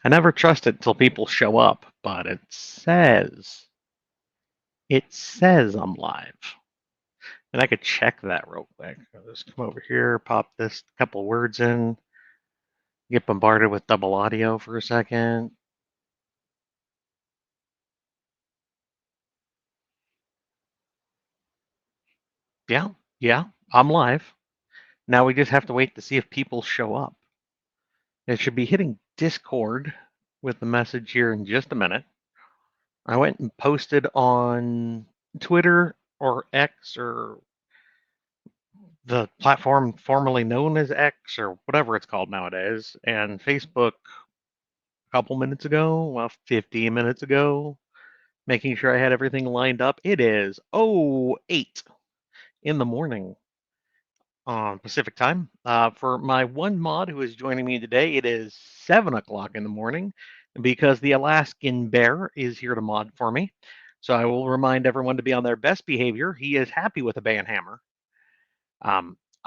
I never trust it until people show up, but it says I'm live. And I could check that real quick. I'll just come over here, pop this couple words in, get bombarded with double audio for a second. Yeah, yeah, I'm live. Now we just have to wait to see if people show up. It should be hitting Discord with the message here in just a minute. I went and posted on Twitter or X or the platform formerly known as X or whatever it's called nowadays, and Facebook a couple minutes ago, well, 15 minutes ago, making sure I had everything lined up. It is 08 in the morning on Pacific time. For my one mod who is joining me today, it is 7 o'clock in the morning because the Alaskan Bear is here to mod for me. So I will remind everyone to be on their best behavior. He is happy with a banhammer.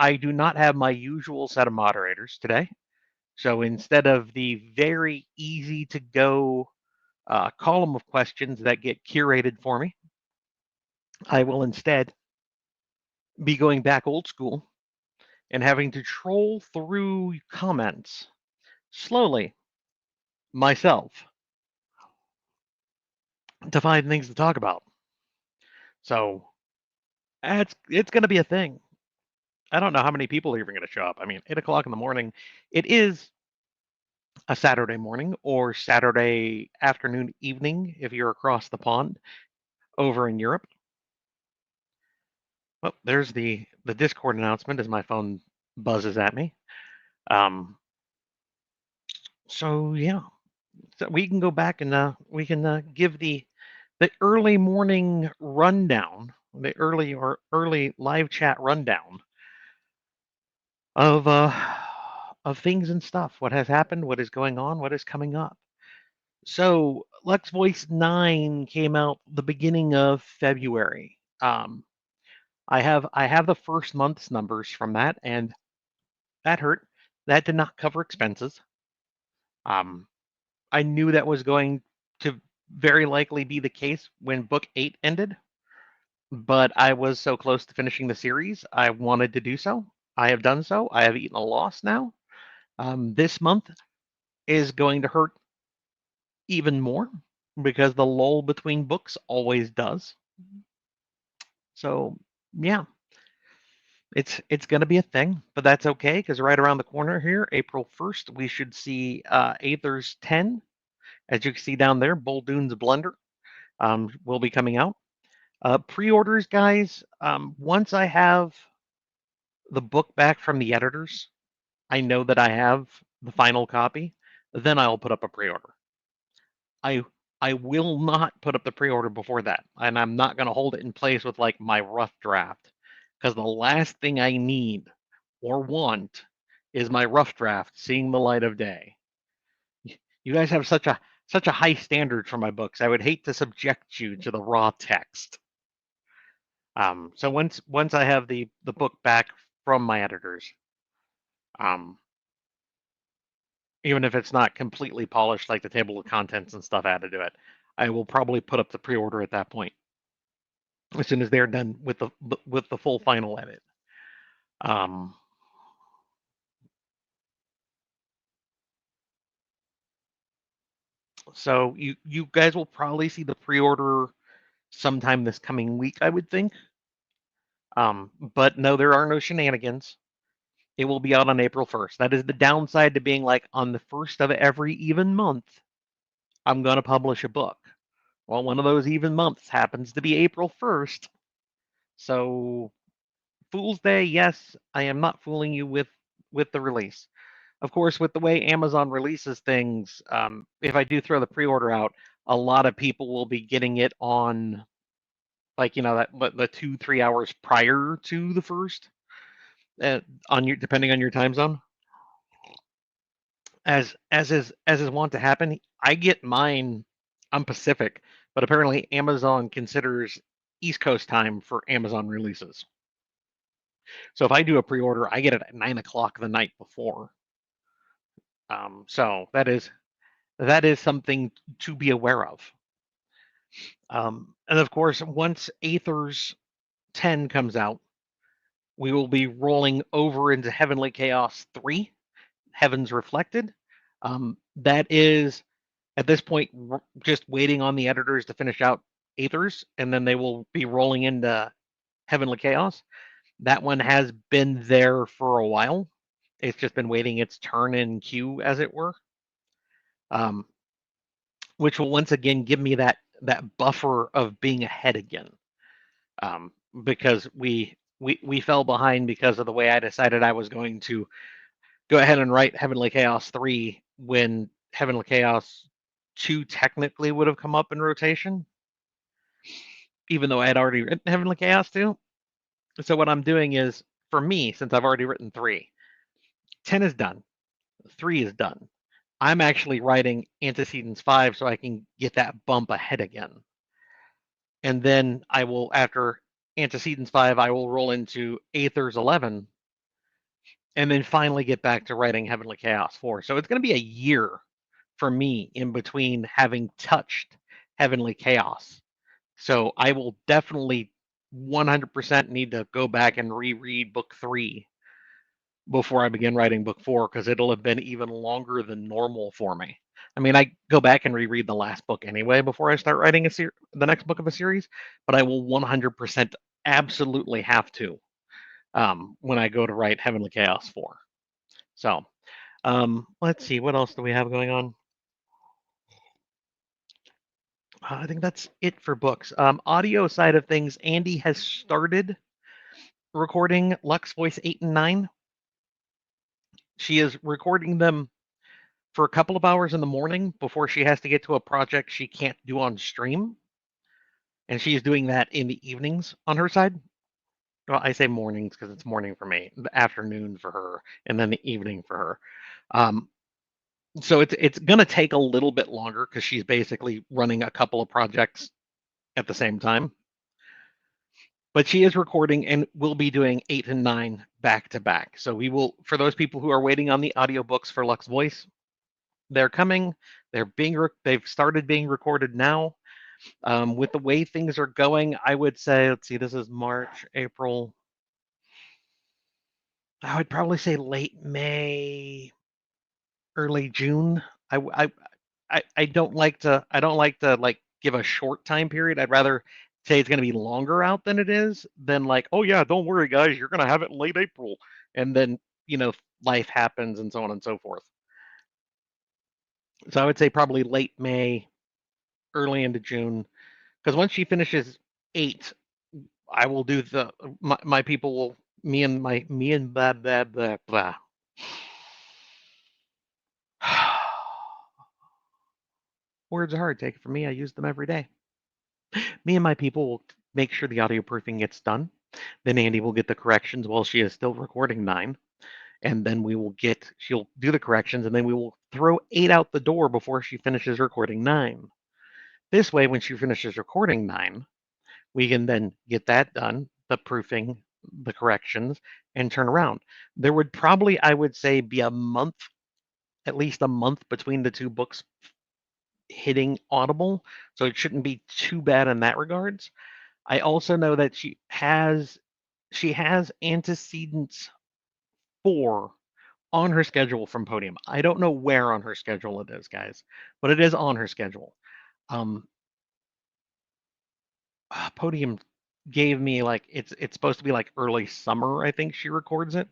I do not have my usual set of moderators today. So instead of the very easy to go column of questions that get curated for me, I will instead be going back old school and having to troll through comments slowly myself to find things to talk about. So it's going to be a thing. I don't know how many people are even going to show up. I mean, 8 o'clock in the morning. It is a Saturday morning or Saturday afternoon, evening if you're across the pond over in Europe. Oh, there's the Discord announcement as my phone buzzes at me. Um, so yeah, so we can go back and we can give the early morning rundown, the early live chat rundown of of things and stuff. What has happened? What is going on? What is coming up? So Lux Voice 9 came out the beginning of February. I have the first month's numbers from that, and that hurt. That did not cover expenses. Um, I knew that was going to very likely be the case when book 8 ended, but I was so close to finishing the series, I wanted to do so. I have done so. I have eaten a loss now. This month is going to hurt even more because the lull between books always does. So, yeah, it's going to be a thing, but that's okay because right around the corner here, April 1st, we should see Aether's 10. As you can see down there, Boldune's Blunder will be coming out. Pre-orders, guys. Once I have the book back from the editors, I know that I have the final copy. Then I'll put up a pre-order. I I will not put up the pre-order before that, and I'm not going to hold it in place with like my rough draft, because the last thing I need or want is my rough draft seeing the light of day. You guys have such a high standard for my books. I would hate to subject you to the raw text. So once I have the book back from my editors, um, even if it's not completely polished, like the table of contents and stuff added to it, I will probably put up the pre-order at that point as soon as they're done with the full final edit. Um, so you guys will probably see the pre-order sometime this coming week, I would think. But no, there are no shenanigans. It will be out on April 1st. That is the downside to being like on the first of every even month, I'm going to publish a book. Well, one of those even months happens to be April 1st. So, Fool's Day, yes, I am not fooling you with the release. Of course, with the way Amazon releases things, if I do throw the pre-order out, a lot of people will be getting it on, like, that the 2-3 hours prior to the first, on your depending on your time zone. As is wont to happen, I get mine. I'm Pacific, but apparently Amazon considers East Coast time for Amazon releases. So if I do a pre-order, I get it at 9 o'clock the night before. So that is something to be aware of. And of course, once Aether's 10 comes out, we will be rolling over into Heavenly Chaos 3, Heavens Reflected. That is, at this point, just waiting on the editors to finish out Aethers, and then they will be rolling into Heavenly Chaos. That one has been there for a while. It's just been waiting its turn in queue, as it were, um, which will once again give me that buffer of being ahead again, because we fell behind because of the way I decided I was going to go ahead and write Heavenly Chaos 3 when Heavenly Chaos 2 technically would have come up in rotation, even though I had already written Heavenly Chaos 2. So what I'm doing is, for me, since I've already written 3, 10 is done, 3 is done. I'm actually writing Antecedents 5 so I can get that bump ahead again. And then I will, after Antecedents 5, I will roll into Aether's 11, and then finally get back to writing Heavenly Chaos 4. So it's going to be a year for me in between having touched Heavenly Chaos. So I will definitely 100% need to go back and reread book 3 before I begin writing book 4, because it'll have been even longer than normal for me. I mean, I go back and reread the last book anyway before I start writing the next book of a series, but I will 100% absolutely have to when I go to write Heavenly Chaos 4. So let's see, what else do we have going on? I think that's it for books. Audio side of things, Andy has started recording Lux Voice 8 and 9. She is recording them for a couple of hours in the morning before she has to get to a project she can't do on stream. And she's doing that in the evenings on her side. Well, I say mornings because it's morning for me, the afternoon for her, and then the evening for her. So it's gonna take a little bit longer because she's basically running a couple of projects at the same time. But she is recording and will be doing 8 and 9 back to back. So we will, for those people who are waiting on the audiobooks for Lux Voice, they're coming. They've started being recorded now. With the way things are going, I would say, let's see, this is March, April. I would probably say late May, early June. I don't like to like give a short time period. I'd rather say it's going to be longer out than it is, than like, oh yeah, don't worry guys, you're going to have it in late April, and then life happens and so on and so forth. So I would say probably late May, early into June, because once she finishes 8, I will do my people will me and blah blah blah blah. Words are hard. Take it from me. I use them every day. Me and my people will make sure the audio proofing gets done. Then Andy will get the corrections while she is still recording 9. And then she'll do the corrections, and then we will throw 8 out the door before she finishes recording 9. This way, when she finishes recording 9, we can then get that done, the proofing, the corrections, and turn around. There would probably, I would say, be at least a month between the two books hitting Audible, so it shouldn't be too bad in that regards. I also know that she has Antecedents 4 on her schedule from Podium. I don't know where on her schedule it is, guys, but it is on her schedule. Podium gave me like it's supposed to be like early summer, I think she records it.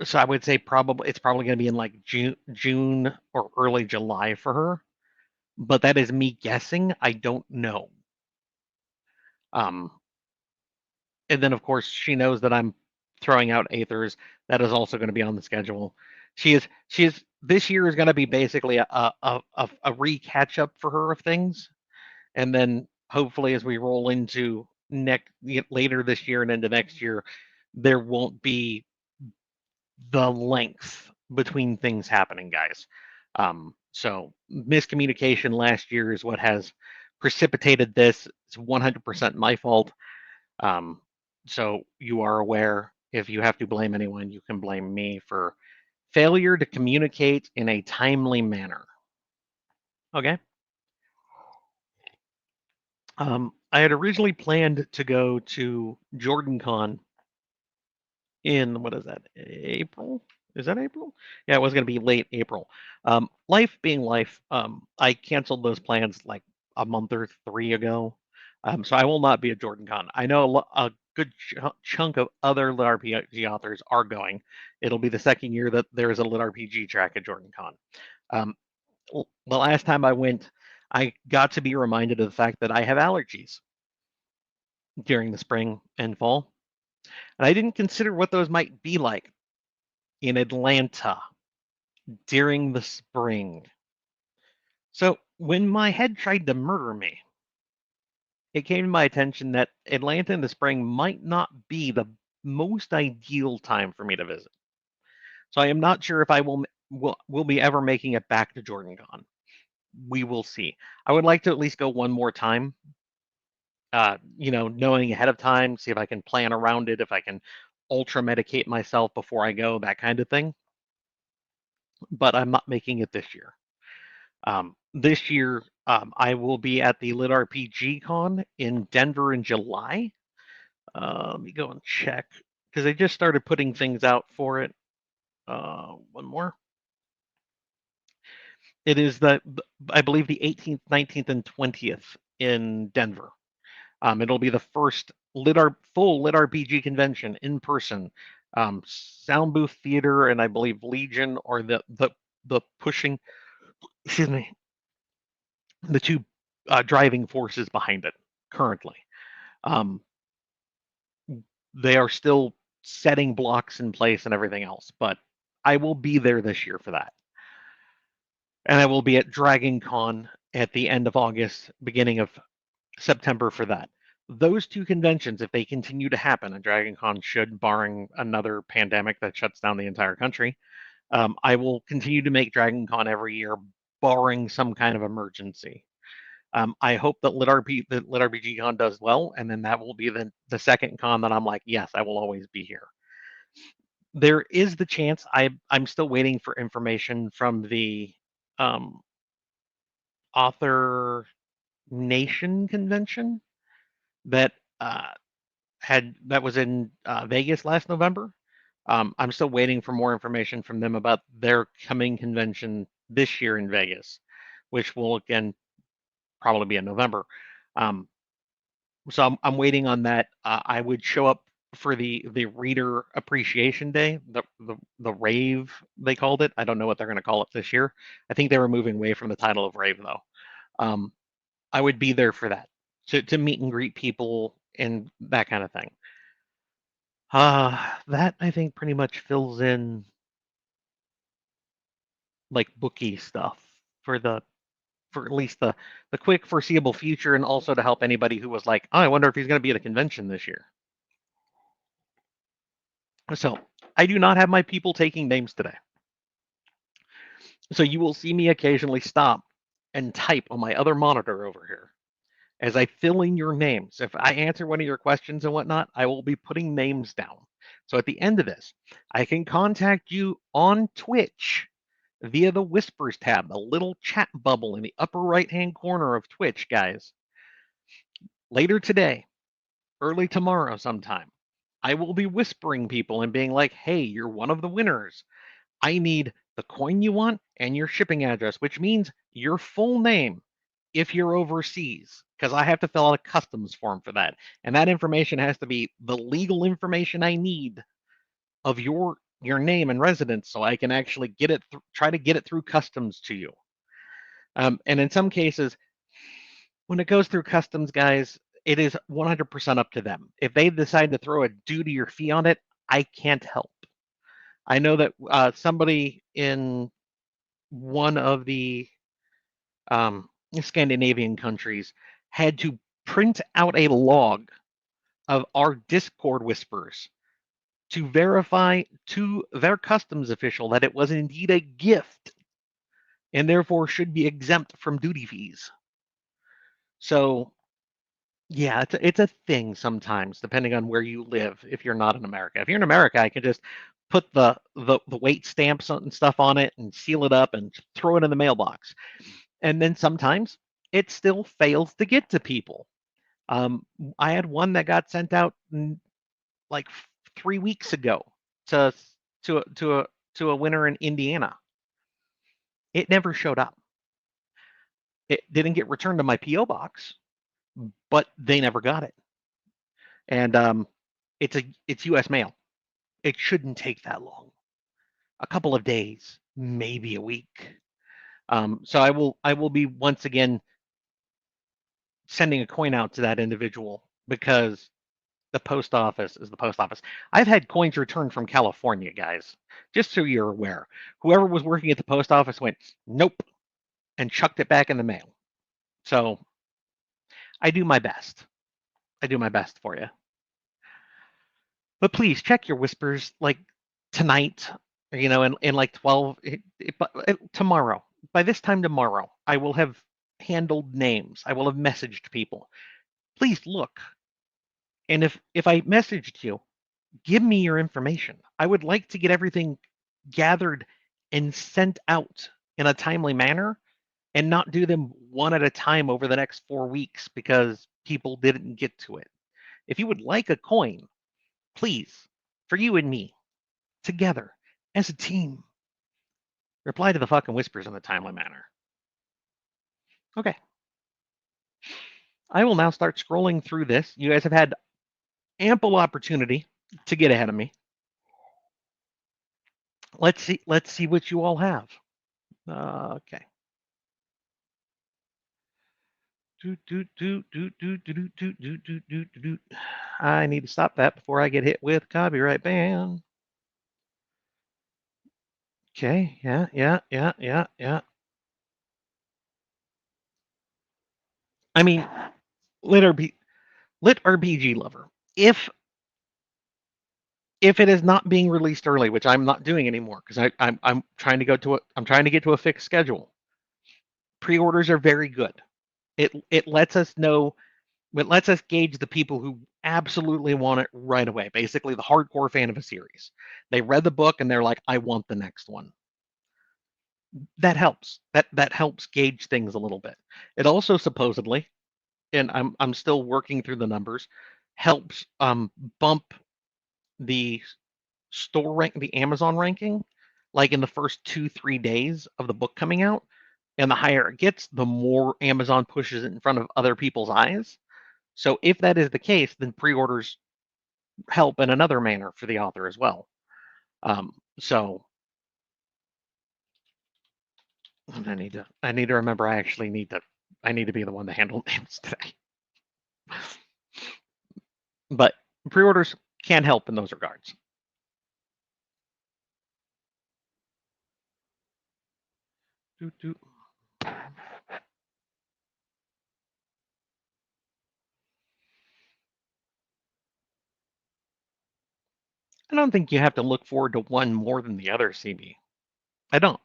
So I would say it's probably going to be in like June or early July for her, but that is me guessing. I don't know. And then of course she knows that I'm throwing out Aethers. That is also going to be on the schedule. She is this year is going to be basically a re-catch up for her of things, and then hopefully as we roll into later this year and into next year, there won't be the length between things happening, guys. So miscommunication last year is what has precipitated this. It's 100% my fault. So you are aware. If you have to blame anyone, you can blame me for failure to communicate in a timely manner. Okay. I had originally planned to go to JordanCon in, what is that, April? Is that April? Yeah, it was going to be late April. Life being life, I canceled those plans like a month or three ago. So I will not be at JordanCon. I know a good chunk of other lit RPG authors are going. It'll be the second year that there is a lit RPG track at JordanCon. Um, the last time I went, I got to be reminded of the fact that I have allergies during the spring and fall. And I didn't consider what those might be like in Atlanta during the spring. So when my head tried to murder me, it came to my attention that Atlanta in the spring might not be the most ideal time for me to visit. So I am not sure if I will be ever making it back to JordanCon. We will see. I would like to at least go one more time. Knowing ahead of time, see if I can plan around it, if I can ultra medicate myself before I go, that kind of thing. But I'm not making it this year. This year, I will be at the Lit RPG Con in Denver in July. Let me go and check because they just started putting things out for it. One more. It is I believe the 18th, 19th, and 20th in Denver. It'll be the first full Lit RPG convention in person. Sound Booth Theater and I believe Legion or the pushing, excuse me, the two driving forces behind it currently. Um, they are still setting blocks in place and everything else, but I will be there this year for that. And I will be at Dragon Con at the end of August, beginning of September for that. Those two conventions, if they continue to happen, and Dragon Con should, barring another pandemic that shuts down the entire country, I will continue to make Dragon Con every year, barring some kind of emergency. I hope that Lit RPG Con does well, and then that will be the second con that I'm like, yes, I will always be here. There is the chance I'm still waiting for information from the um, Author Nation convention that that was in Vegas last November. I'm still waiting for more information from them about their coming convention this year in Vegas, which will again probably be in November. Um, so I'm waiting on that. I would show up for the Reader Appreciation Day, the rave they called it. I don't know what they're going to call it this year. I think they were moving away from the title of rave though. Um, I would be there for that to meet and greet people and that kind of thing. That I think pretty much fills in like bookie stuff for at least the quick foreseeable future, and also to help anybody who was like, oh, I wonder if he's going to be at a convention this year. So I do not have my people taking names today. So you will see me occasionally stop and type on my other monitor over here as I fill in your names. If I answer one of your questions and whatnot, I will be putting names down. So at the end of this, I can contact you on Twitch via the Whispers tab, the little chat bubble in the upper right-hand corner of Twitch, guys. Later today, early tomorrow sometime, I will be whispering people and being like, hey, you're one of the winners. I need the coin you want and your shipping address, which means your full name if you're overseas, because I have to fill out a customs form for that. And that information has to be the legal information I need of your name and residence so I can actually try to get it through customs to you. And in some cases, when it goes through customs, guys, it is 100% up to them. If they decide to throw a duty or fee on it, I can't help. I know that somebody in one of the Scandinavian countries had to print out a log of our Discord whispers to verify to their customs official that it was indeed a gift and therefore should be exempt from duty fees. So, yeah, it's a thing sometimes, depending on where you live. If you're not in America, if you're in America, I can just put the weight stamps and stuff on it and seal it up and throw it in the mailbox. And then sometimes it still fails to get to people. I had one that got sent out like 3 weeks ago to to a winner in Indiana. It never showed up. It didn't get returned to my PO box, but they never got it. And it's U.S. mail. It shouldn't take that long. A couple of days, maybe a week. So I will be once again sending a coin out to that individual because the post office is the post office. I've had coins returned from California, guys, just so you're aware. Whoever was working at the post office went, nope, and chucked it back in the mail. So I do my best. I do my best for you. But please check your whispers like tonight, in like 12, tomorrow. By this time tomorrow, I will have handled names. I will have messaged people. Please look. And if I messaged you, give me your information. I would like to get everything gathered and sent out in a timely manner and not do them one at a time over the next 4 weeks because people didn't get to it. If you would like a coin, please, for you and me, together, as a team, reply to the fucking whispers in a timely manner. Okay. I will now start scrolling through this. You guys have had ample opportunity to get ahead of me. Let's see what you all have. Okay. I need to stop that before I get hit with copyright ban. Okay, yeah. I mean, lit RPG lover. If it is not being released early, which I'm not doing anymore because I'm trying to get to a fixed schedule. Pre-orders are very good. It lets us know, it lets us gauge the people who absolutely want it right away. Basically, the hardcore fan of a series. They read the book and they're like, I want the next one. That helps. That helps gauge things a little bit. It also supposedly, and I'm still working through the numbers, helps bump the the Amazon ranking, like in the first 2-3 days of the book coming out. And the higher it gets, the more Amazon pushes it in front of other people's eyes. So if that is the case, then pre-orders help in another manner for the author as well. So I need to remember I need to be the one to handle names today. But pre-orders can help in those regards. I don't think you have to look forward to one more than the other, CB. I don't.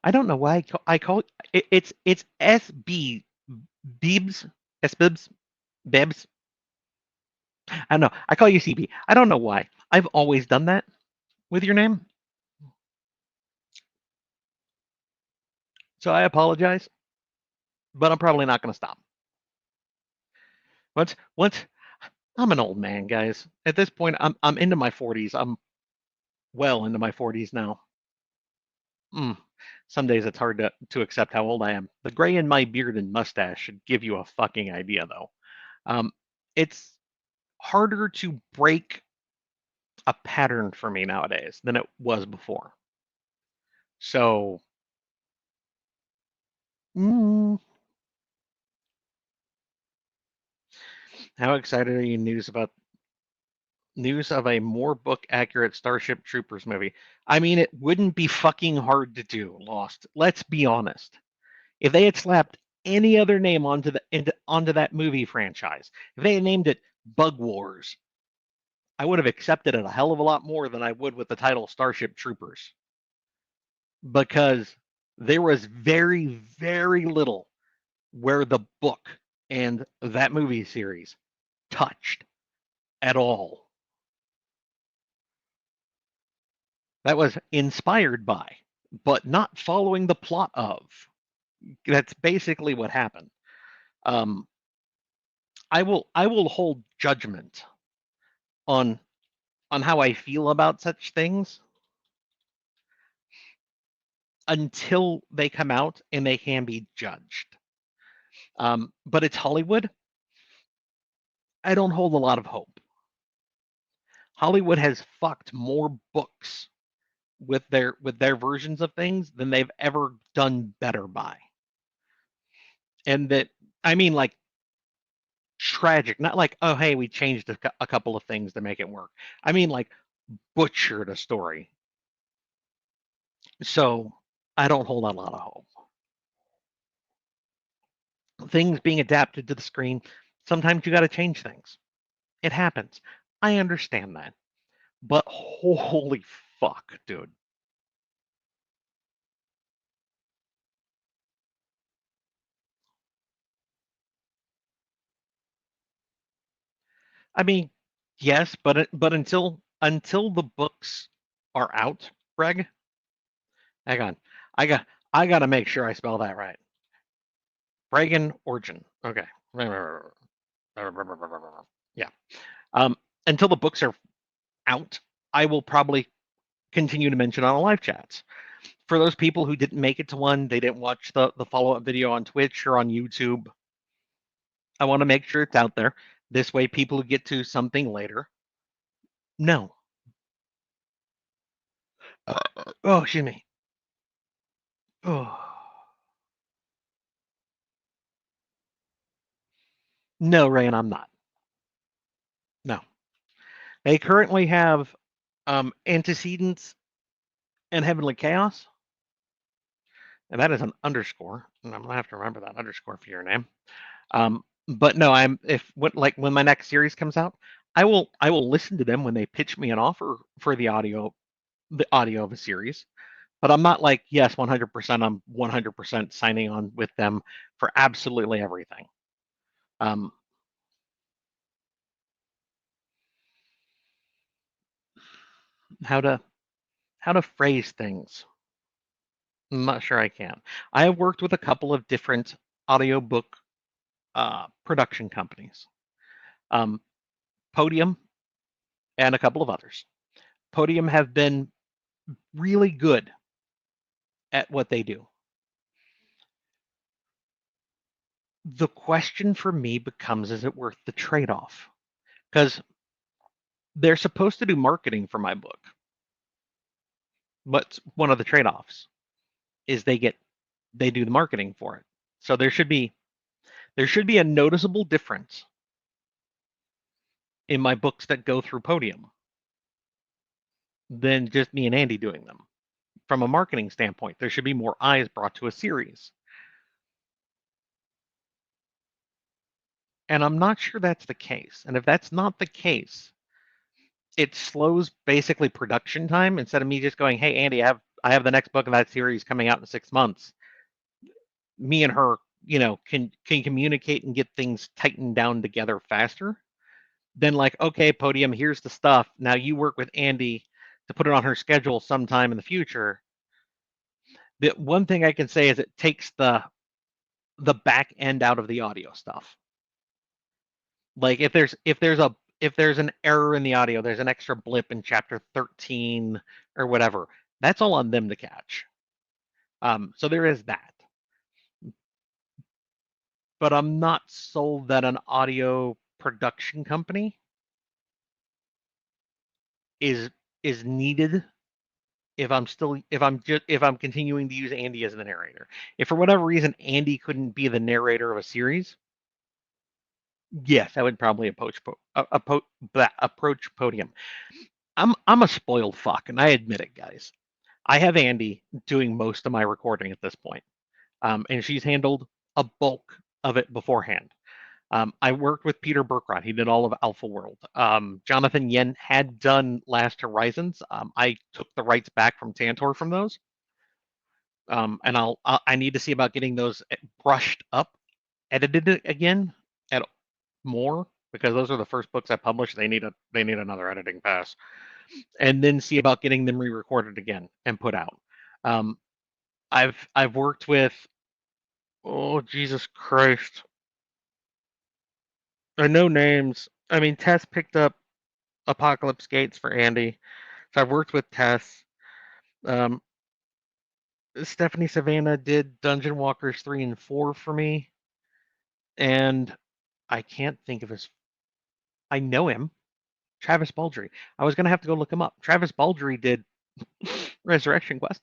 I don't know why I call it. It's SB Bibs SBibs Bebs. I don't know. I call you CB. I don't know why. I've always done that with your name. So I apologize, but I'm probably not going to stop. Once I'm an old man, guys. At this point, I'm into my 40s. I'm well into my 40s now. Some days it's hard to accept how old I am. The gray in my beard and mustache should give you a fucking idea, though. It's harder to break a pattern for me nowadays than it was before. So, how excited are you news of a more book accurate Starship Troopers movie? I mean, it wouldn't be fucking hard to do, Lost. Let's be honest. If they had slapped any other name onto that movie franchise, if they had named it Bug Wars, I would have accepted it a hell of a lot more than I would with the title Starship Troopers. Because there was very, very little where the book and that movie series touched at all. That was inspired by, but not following the plot of. That's basically what happened. Um, I will hold judgment on how I feel about such things until they come out and they can be judged. But it's Hollywood. I don't hold a lot of hope. Hollywood has fucked more books with their versions of things than they've ever done better by. And that, I mean, like, tragic, not like, oh hey, we changed a couple of things to make it work. I mean, like, butchered a story. So I don't hold a lot of hope. Things being adapted to the screen, sometimes you got to change things. It happens. I understand that. But holy fuck, dude. I mean, yes, but until the books are out, Greg, hang on. I got I got to make sure I spell that right. Reagan Origin. Okay. Yeah. Um, until the books are out, I will probably continue to mention on the live chats. For those people who didn't make it to one, they didn't watch the follow up video on Twitch or on YouTube. I want to make sure it's out there. This way, people who get to something later know. Oh, excuse me. Oh. No, Ryan, I'm not. No. They currently have Antecedents and Heavenly Chaos, and that is an underscore. And I'm gonna have to remember that underscore for your name. But no, I'm if what like when my next series comes out, I will listen to them when they pitch me an offer for the audio of a series. But I'm not like, yes, 100%. I'm 100% signing on with them for absolutely everything. Um, how to phrase things? I'm not sure I can. I have worked with a couple of different audiobook production companies, um, Podium and a couple of others. Podium have been really good at what they do. The question for me becomes, is it worth the trade-off? Because they're supposed to do marketing for my book, but one of the trade-offs is they do the marketing for it. So there should be a noticeable difference in my books that go through Podium than just me and Andy doing them. From a marketing standpoint, there should be more eyes brought to a series. And I'm not sure that's the case. And if that's not the case, it slows basically production time. Instead of me just going, hey Andy, I have the next book of that series coming out in 6 months. Me and her, can communicate and get things tightened down together faster. Then like, okay, Podium, here's the stuff. Now you work with Andy to put it on her schedule sometime in the future. The one thing I can say is it takes the back end out of the audio stuff. Like if there's an error in the audio, there's an extra blip in chapter 13 or whatever. That's all on them to catch. So there is that. But I'm not sold that an audio production company is needed if I'm continuing to use Andy as the narrator. If for whatever reason Andy couldn't be the narrator of a series, yes, I would probably approach Podium. I'm a spoiled fuck, and I admit it, guys. I have Andy doing most of my recording at this point, and she's handled a bulk of it beforehand. I worked with Peter Burkrot. He did all of Alpha World. Jonathan Yen had done Last Horizons. I took the rights back from Tantor from those, and I need to see about getting those brushed up, edited again, at more because those are the first books I published. They need another editing pass. and then see about getting them re-recorded again and put out. Um, I've worked with, oh Jesus Christ, I know names. I mean, Tess picked up Apocalypse Gates for Andy, so I've worked with Tess. Um, Stephanie Savannah did Dungeon Walkers 3 and 4 for me, and I can't think of his. I know him, Travis Baldry. I was gonna have to go look him up. Travis Baldry did Resurrection Quest.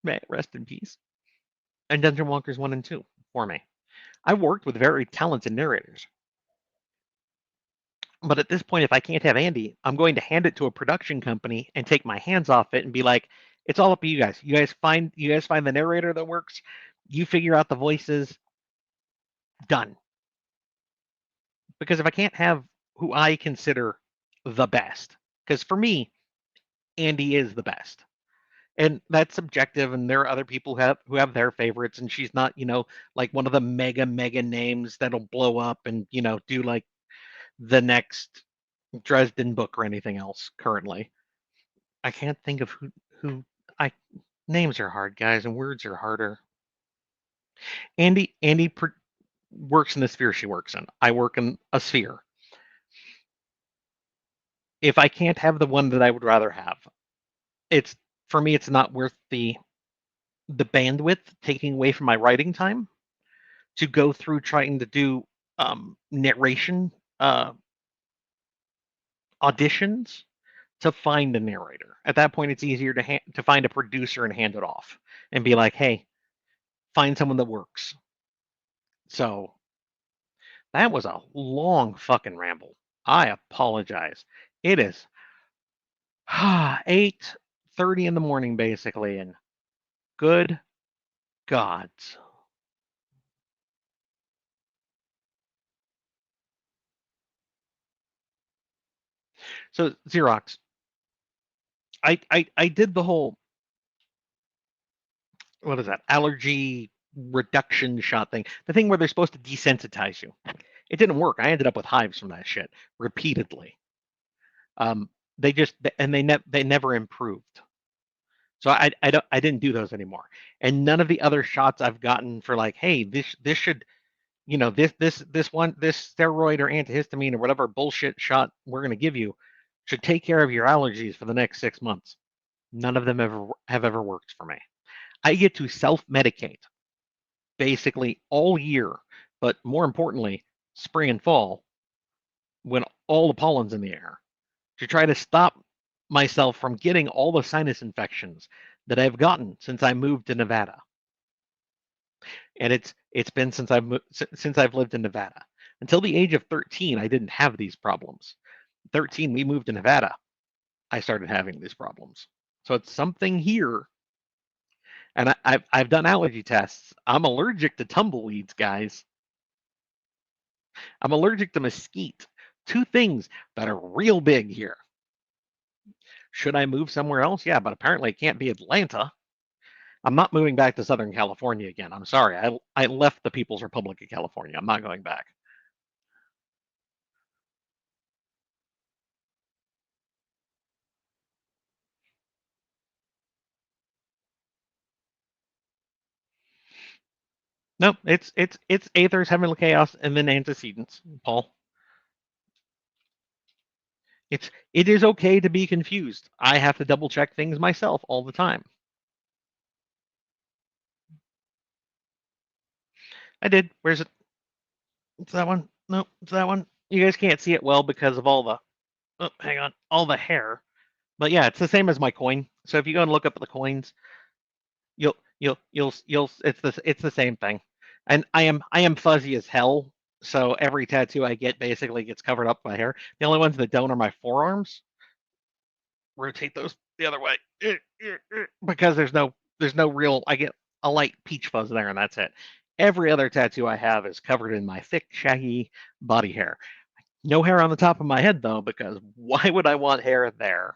May it rest in peace. And Dungeon Walkers 1 and 2 for me. I worked with very talented narrators. But at this point, if I can't have Andy, I'm going to hand it to a production company and take my hands off it and be like, it's all up to you guys. You guys find the narrator that works. You figure out the voices. Done. Because if I can't have who I consider the best, because for me, Andy is the best. And that's subjective, and there are other people who have their favorites, and she's not, like one of the mega names that'll blow up and, do like the next Dresden book or anything else currently. I can't think of who I names are hard, guys, and words are harder. Andy works in the sphere she works in. I work in a sphere. If I can't have the one that I would rather have, it's for me it's not worth the bandwidth taking away from my writing time to go through trying to do narration auditions to find a narrator. At that point, it's easier to find a producer and hand it off and be like, hey, find someone that works. So that was a long fucking ramble. I apologize. It is 8:30 in the morning, basically, and good gods. So Xerox, I did the whole, what is that, allergy reduction shot thing, the thing where they're supposed to desensitize you. It didn't work. I ended up with hives from that shit repeatedly. They just and they never improved. So I didn't do those anymore. And none of the other shots I've gotten for like, hey, this should, this steroid or antihistamine or whatever bullshit shot we're gonna give you should take care of your allergies for the next 6 months. None of them have ever worked for me. I get to self-medicate basically all year, but more importantly, spring and fall when all the pollen's in the air to try to stop myself from getting all the sinus infections that I've gotten since I moved to Nevada. And it's been since I've lived in Nevada. Until the age of 13, I didn't have these problems. 13, we moved to Nevada. I started having these problems. So it's something here. And I've done allergy tests. I'm allergic to tumbleweeds, guys. I'm allergic to mesquite. Two things that are real big here. Should I move somewhere else? Yeah, but apparently it can't be Atlanta. I'm not moving back to Southern California again. I'm sorry. I left the People's Republic of California. I'm not going back. No, it's Aether's Heavenly Chaos and then Antecedents, Paul. It is okay to be confused. I have to double check things myself all the time. I did. Where's it? It's that one. No, it's that one. You guys can't see it well because of all the, oh, hang on, all the hair. But yeah, it's the same as my coin. So if you go and look up the coins, you'll it's the same thing. And I am fuzzy as hell, so every tattoo I get basically gets covered up by hair. The only ones that don't are my forearms. Rotate those the other way because there's no real, I get a light peach fuzz there and that's it. Every other tattoo I have is covered in my thick shaggy body hair. No hair on the top of my head though, because why would I want hair there?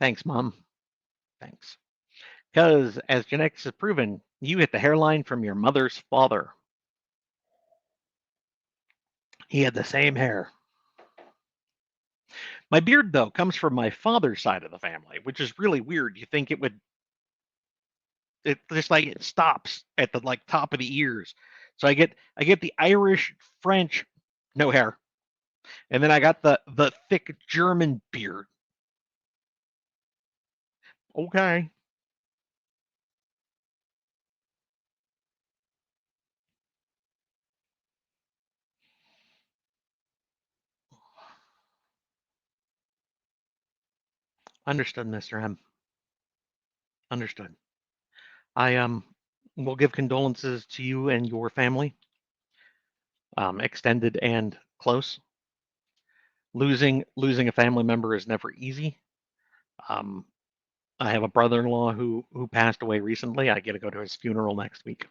Thanks, Mom. Thanks. Because, as genetics has proven, you get the hairline from your mother's father. He had the same hair. My beard, though, comes from my father's side of the family, which is really weird. You think it would, it just like it stops at the like top of the ears. So I get the Irish, French, no hair, and then I got the thick German beard. Okay, understood, Mr. M. Understood. I will give condolences to you and your family, extended and close. Losing a family member is never easy. Um, I have a brother-in-law who passed away recently. I get to go to his funeral next week.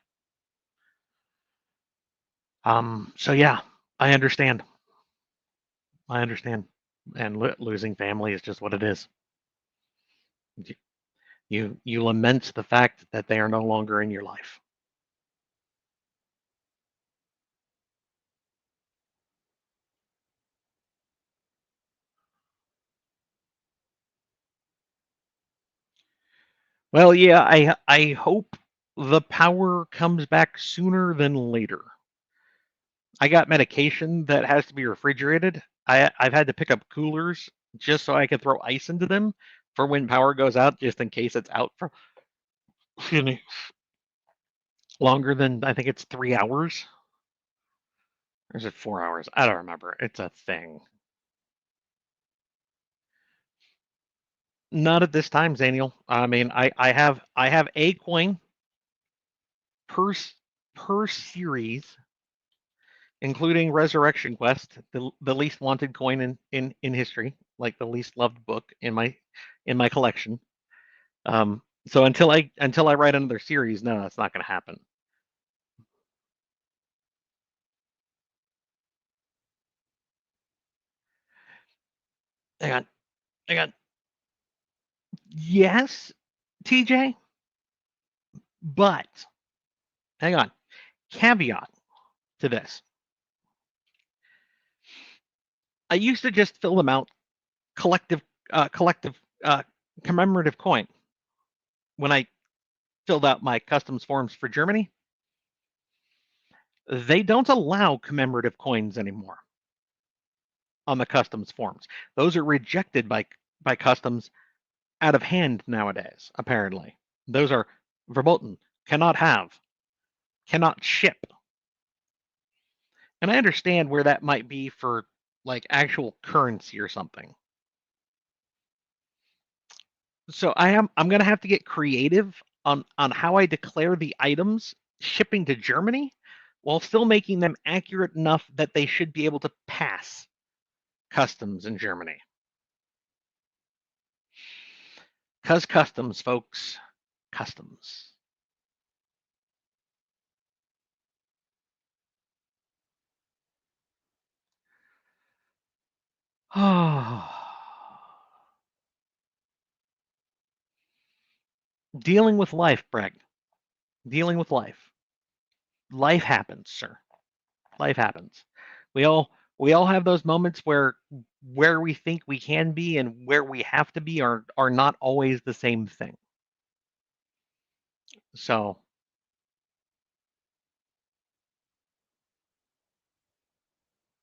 So yeah, I understand. I understand. And losing family is just what it is. You lament the fact that they are no longer in your life. Well, yeah, I hope the power comes back sooner than later. I got medication that has to be refrigerated. I've had to pick up coolers just so I can throw ice into them for when power goes out, just in case it's out for excuse me, longer than I think it's 3 hours. Or is it 4 hours? I don't remember. It's a thing. Not at this time, Zaniel. I mean, I have a coin per per series, including Resurrection Quest, the least wanted coin in history, like the least loved book in my collection. So until I write another series, no, that's not going to happen. Hang on, hang on. Yes, TJ, but hang on. Caveat to this: I used to just fill them out collective commemorative coin when I filled out my customs forms for Germany. They don't allow commemorative coins anymore on the customs forms. Those are rejected by customs out of hand nowadays. Apparently, those are verboten, cannot have, cannot ship. And I understand where that might be for like actual currency or something. So I'm gonna have to get creative on how I declare the items shipping to Germany while still making them accurate enough that they should be able to pass customs in Germany. Cause customs, folks, customs. Dealing with life, Breg. Dealing with life. Life happens, sir. Life happens. We all have those moments where we think we can be and where we have to be are not always the same thing. So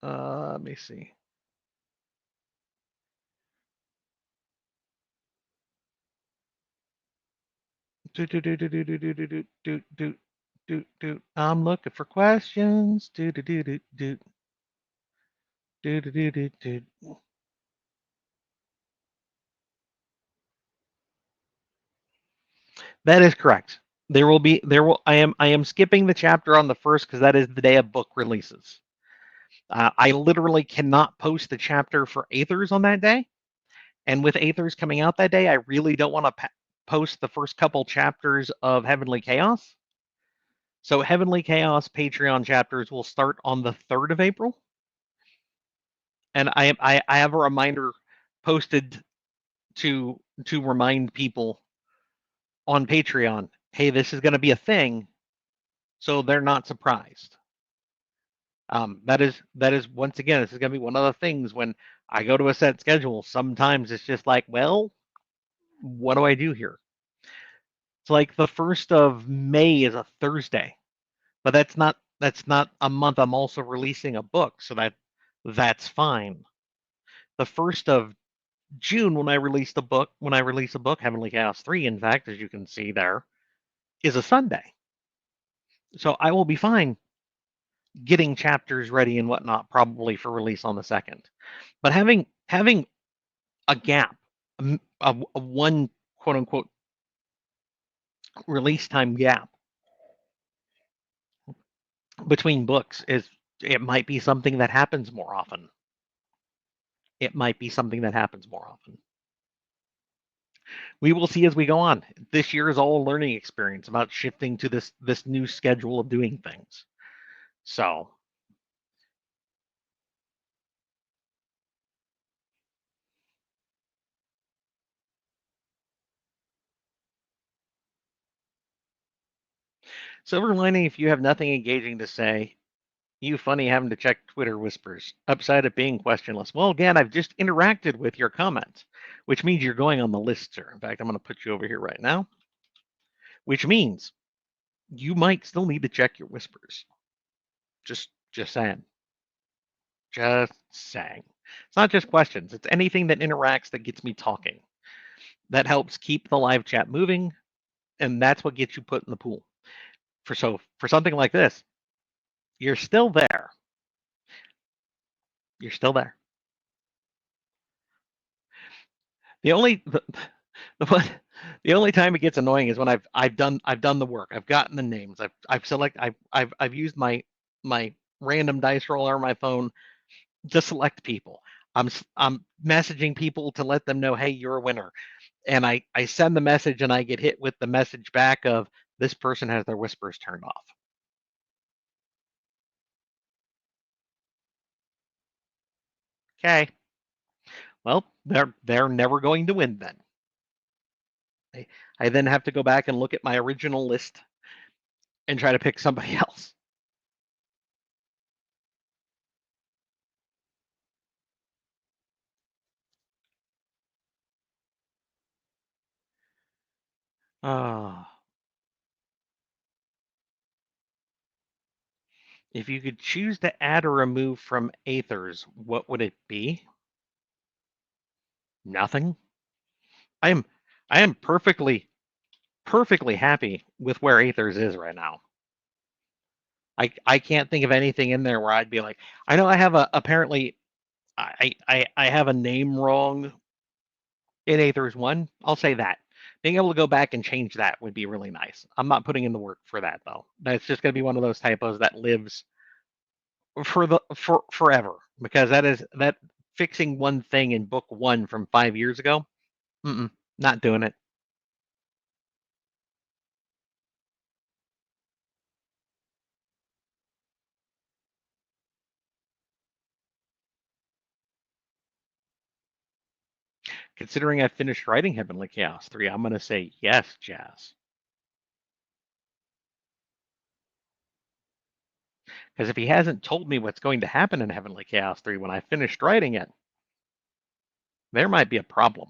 let me see. Do do do do do do do do do do do do do. I'm looking for questions. Do do do do do do do do do. That is correct. I am skipping the chapter on the first because that is the day of book releases. I literally cannot post the chapter for Aethers on that day. And with Aethers coming out that day, I really don't want to post the first couple chapters of Heavenly Chaos. So Heavenly Chaos Patreon chapters will start on the 3rd of April. And I have a reminder posted to remind people on Patreon, hey, this is going to be a thing, so they're not surprised. That is once again, this is going to be one of the things when I go to a set schedule. Sometimes it's just like, well, what do I do here? It's like the 1st of May is a Thursday, but that's not a month I'm also releasing a book, so that's fine. The 1st of June when I release a book, Heavenly Chaos 3, in fact, as you can see there, is a Sunday. So I will be fine getting chapters ready and whatnot, probably for release on the 2nd. But having a gap, a one quote unquote release time gap between books it might be something that happens more often. It might be something that happens more often. We will see as we go on. This year is all a learning experience about shifting to this new schedule of doing things. So silver lining, if you have nothing engaging to say, you funny having to check Twitter whispers. Upside of being questionless. Well, again, I've just interacted with your comments, which means you're going on the list, sir. In fact, I'm going to put you over here right now, which means you might still need to check your whispers. Just saying. Just saying. It's not just questions. It's anything that interacts that gets me talking. That helps keep the live chat moving, and that's what gets you put in the pool. For something like this, you're still there. You're still there. The only the, the only time it gets annoying is when I've done the work. I've gotten the names. I've used my random dice roller on my phone to select people. I'm messaging people to let them know, hey, you're a winner. And I send the message and I get hit with the message back of this person has their whispers turned off. Okay. Well, they're never going to win then. I then have to go back and look at my original list and try to pick somebody else. Uh, if you could choose to add or remove from Aethers, what would it be? Nothing. I am I am perfectly happy with where Aethers is right now. I can't think of anything in there where I'd be like, I know I have apparently I have a name wrong in Aethers 1. I'll say that. Being able to go back and change that would be really nice. I'm not putting in the work for that though. That's just going to be one of those typos that lives for forever, because that fixing one thing in book 1 from 5 years ago. Not doing it. Considering I finished writing Heavenly Chaos 3, I'm going to say yes, Jazz. Because if he hasn't told me what's going to happen in Heavenly Chaos 3 when I finished writing it, there might be a problem.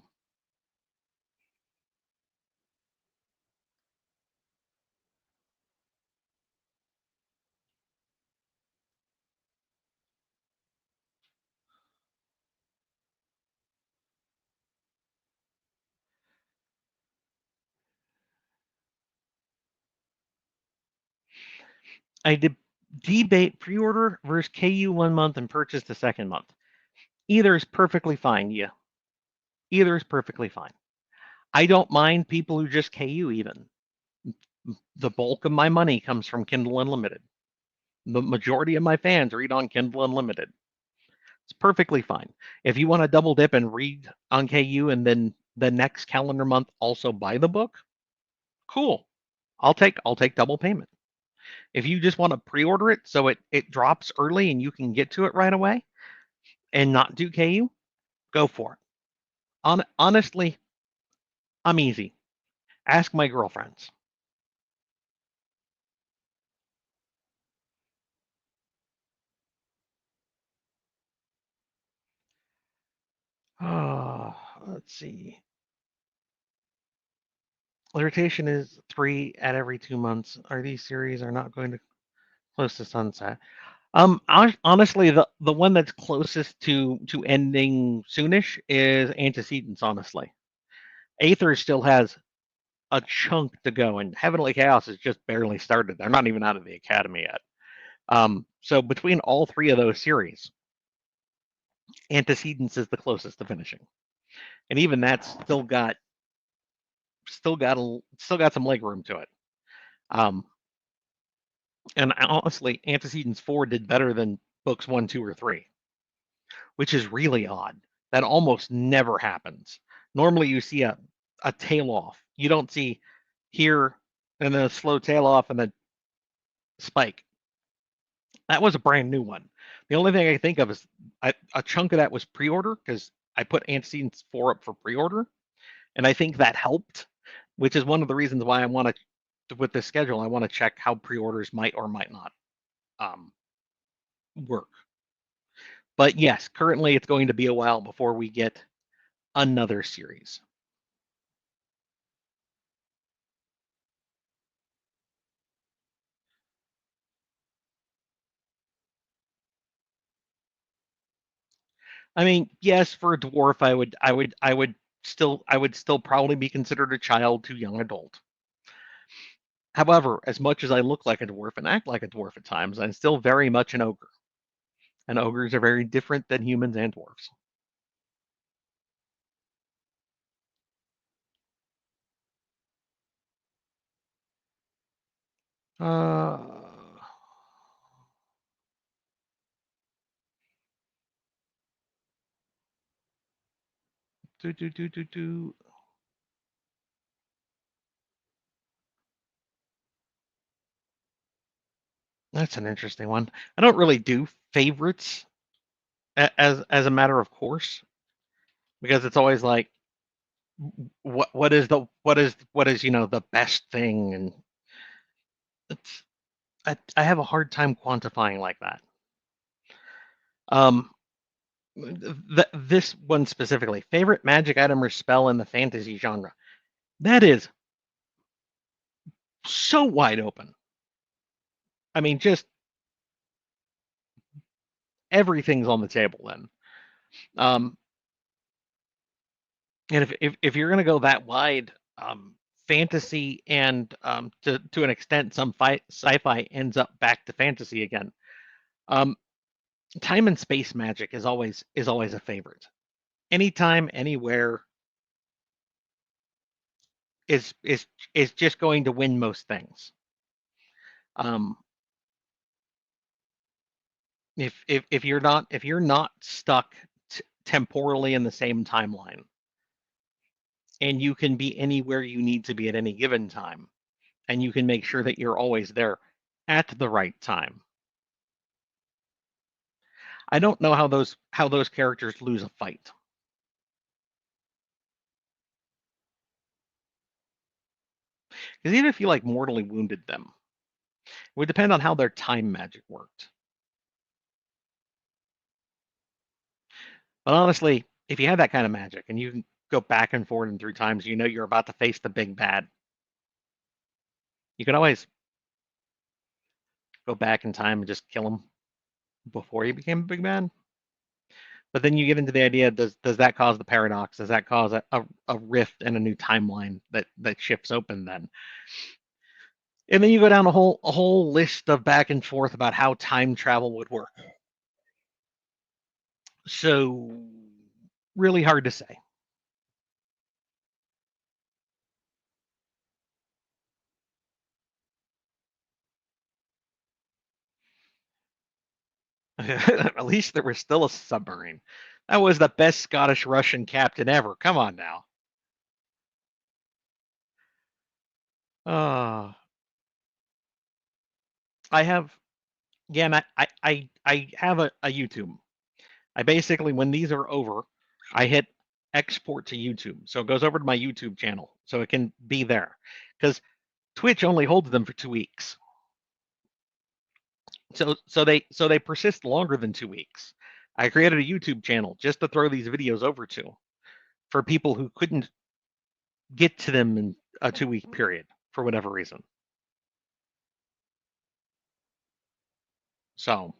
I debate pre-order versus KU 1 month and purchase the 2nd month. Either is perfectly fine, yeah. Either is perfectly fine. I don't mind people who just KU even. The bulk of my money comes from Kindle Unlimited. The majority of my fans read on Kindle Unlimited. It's perfectly fine. If you want to double dip and read on KU and then the next calendar month also buy the book, cool. I'll take double payment. If you just want to pre-order it so it drops early and you can get to it right away and not do KU, go for it. Honestly, I'm easy. Ask my girlfriends. Let's see. The rotation is 3 at every 2 months. Are these series are not going to close to sunset? Honestly, the one that's closest to ending soonish is Antecedents. Honestly, Aether still has a chunk to go, and Heavenly Chaos has just barely started. They're not even out of the academy yet. So between all three of those series, Antecedents is the closest to finishing, and even that's still got some leg room to it. Um, and honestly, Antecedents 4 did better than books 1, 2, or 3, which is really odd. That almost never happens. Normally, you see a tail off. You don't see here and then a slow tail off and then spike. That was a brand new one. The only thing I think of is a chunk of that was pre-order because I put Antecedents 4 up for pre-order, and I think that helped, which is one of the reasons why I want to, with this schedule, I want to check how pre-orders might or might not um, work. But yes, currently it's going to be a while before we get another series. I mean, yes, for a dwarf, I would still probably be considered a child to young adult. However, as much as I look like a dwarf and act like a dwarf at times, I'm still very much an ogre. And ogres are very different than humans and dwarves. Uh, do do do do do. That's an interesting one. I don't really do favorites as a matter of course because it's always like what is the best thing, and it's I have a hard time quantifying like that. Um, this one specifically, favorite magic item or spell in the fantasy genre. That is so wide open. I mean, just everything's on the table then. Um, and if you're gonna go that wide, fantasy and to an extent, some sci-fi ends up back to fantasy again. Um, time and space magic is always a favorite. Anytime, anywhere is just going to win most things. Um, if you're not stuck temporally in the same timeline, and you can be anywhere you need to be at any given time, and you can make sure that you're always there at the right time. I don't know how those characters lose a fight. Because even if you like mortally wounded them, it would depend on how their time magic worked. But honestly, if you have that kind of magic and you can go back and forward and through times, you know you're about to face the big bad. You can always go back in time and just kill him before he became a big bad. But then you get into the idea: does that cause the paradox? Does that cause a rift and a new timeline that shifts open then? And then you go down a whole list of back and forth about how time travel would work. So really hard to say. At least there was still a submarine. That was the best Scottish Russian captain ever. Come on now. Uh, I have again. I have a YouTube. I basically, when these are over, I hit export to YouTube, so it goes over to my YouTube channel, so it can be there. Because Twitch only holds them for 2 weeks, so they persist longer than 2 weeks. I created a YouTube channel just to throw these videos over to for people who couldn't get to them in a 2-week period for whatever reason. So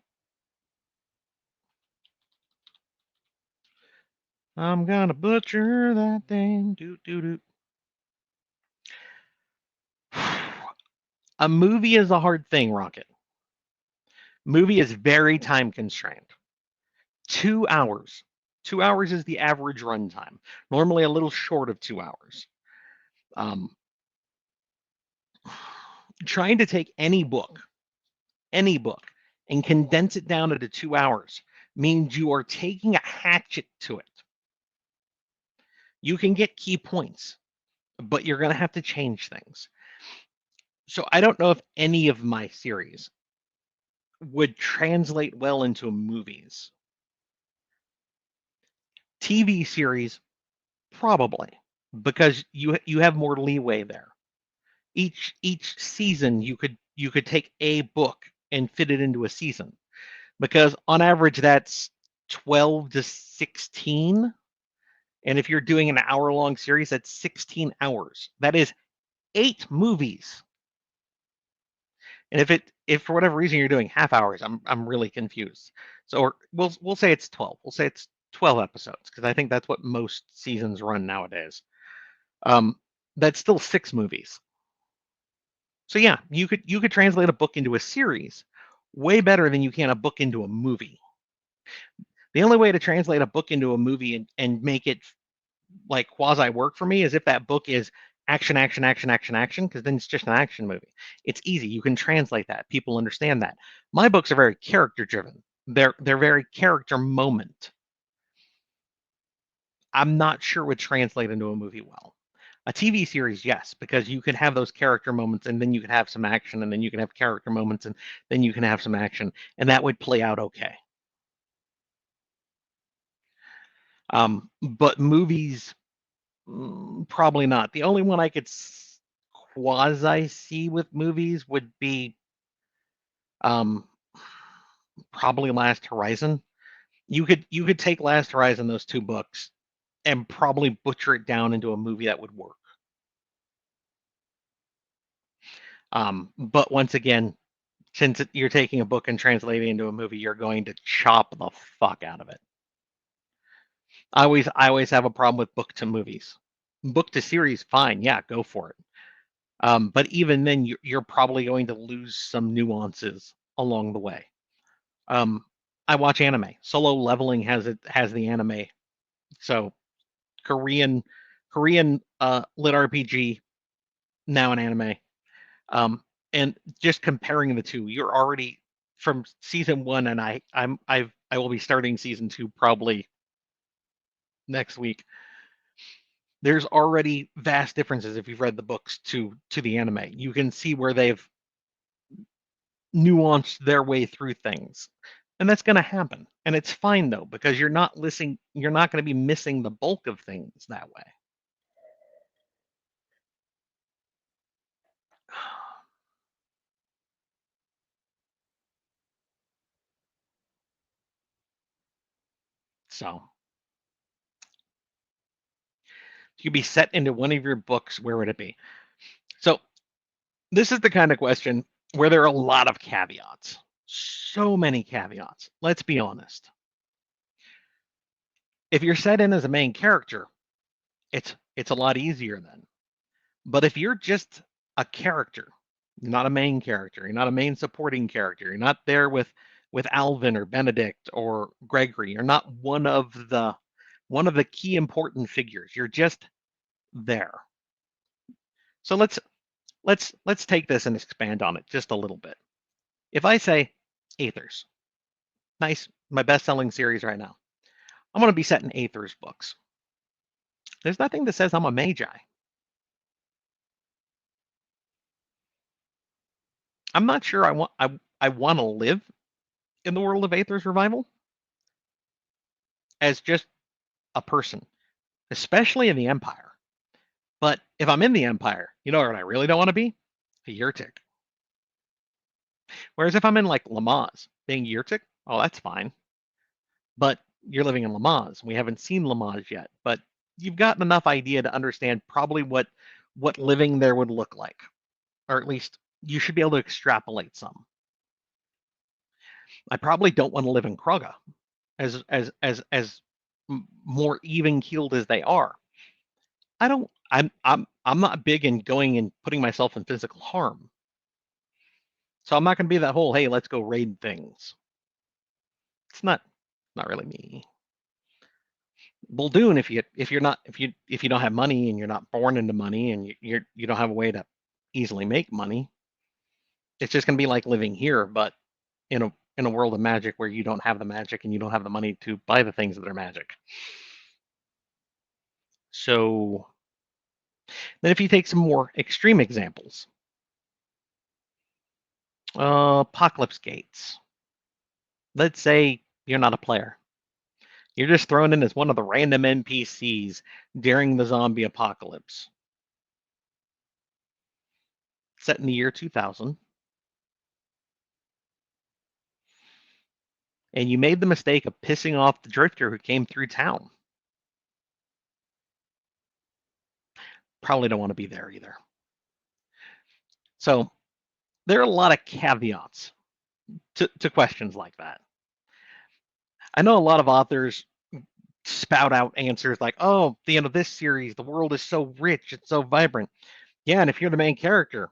I'm gonna butcher that thing. Doot doot doot. A movie is a hard thing, Rocket. Movie is very time constrained. 2 hours. 2 hours is the average runtime. Normally a little short of 2 hours. Um, trying to take any book, and condense it down into 2 hours means you are taking a hatchet to it. You can get key points, but you're going to have to change things. So I don't know if any of my series would translate well into movies. TV series, probably, because you have more leeway there. Each season you could take a book and fit it into a season, because on average that's 12 to 16, and if you're doing an hour-long series, that's 16 hours. That is 8 movies. And if for whatever reason you're doing half hours, I'm really confused. So we'll say it's 12. We'll say it's 12 episodes because I think that's what most seasons run nowadays. That's still 6 movies. So yeah, you could translate a book into a series way better than you can a book into a movie. The only way to translate a book into a movie and make it like quasi work for me is if that book is action, action, action, action, action, because then it's just an action movie. It's easy. You can translate that. People understand that. My books are very character driven. They're very character moment. I'm not sure would translate into a movie well. A TV series, yes, because you can have those character moments and then you can have some action and then you can have character moments and then you can have some action and that would play out okay. But movies, probably not. The only one I could quasi see with movies would be um, probably Last Horizon. You could take Last Horizon, those 2 books, and probably butcher it down into a movie that would work. But once again, since you're taking a book and translating it into a movie, you're going to chop the fuck out of it. I always have a problem with book to movies. Book to series, fine, yeah, go for it. But even then, you're probably going to lose some nuances along the way. I watch anime. Solo Leveling has the anime. So Korean lit RPG, now an anime. And just comparing the two, you're already from season 1, and I will be starting season 2 probably next week. There's already vast differences if you've read the books to the anime. You can see where they've nuanced their way through things. And that's going to happen. And it's fine though, because you're not going to be missing the bulk of things that way. So you could be set into one of your books, where would it be? So this is the kind of question where there are a lot of caveats. So many caveats. Let's be honest. If you're set in as a main character, it's a lot easier then. But if you're just a character, you're not a main character, you're not a main supporting character, you're not there with Alvin or Benedict or Gregory, you're not one of the key important figures. You're just there. So let's take this and expand on it just a little bit. If I say Aethers, nice, my best-selling series right now. I'm going to be set in Aethers books. There's nothing that says I'm a magi. I'm not sure I want to live in the world of Aethers Revival as just a person, especially in the Empire. But if I'm in the Empire, you know what I really don't want to be? A Yurtik. Whereas if I'm in like Lamaze, being Yurtik, oh, that's fine. but you're living in Lamaze. We haven't seen Lamaze yet, but you've gotten enough idea to understand probably what living there would look like, or at least you should be able to extrapolate some. I probably don't want to live in Krugga, as more even keeled as they are. I don't. I'm not big in going and putting myself in physical harm. So I'm not going to be that whole, hey, let's go raid things. It's not really me. Muldoon, if you don't have money and you're not born into money and you don't have a way to easily make money, it's just going to be like living here, but in a world of magic where you don't have the magic and you don't have the money to buy the things that are magic. So then, if you take some more extreme examples, Apocalypse Gates. Let's say you're not a player. You're just thrown in as one of the random NPCs during the zombie apocalypse. Set in the year 2000. And you made the mistake of pissing off the drifter who came through town. Probably don't want to be there either. So there are a lot of caveats to questions like that. I know a lot of authors spout out answers like, oh, the end of this series, the world is so rich, it's so vibrant. Yeah, and if you're the main character,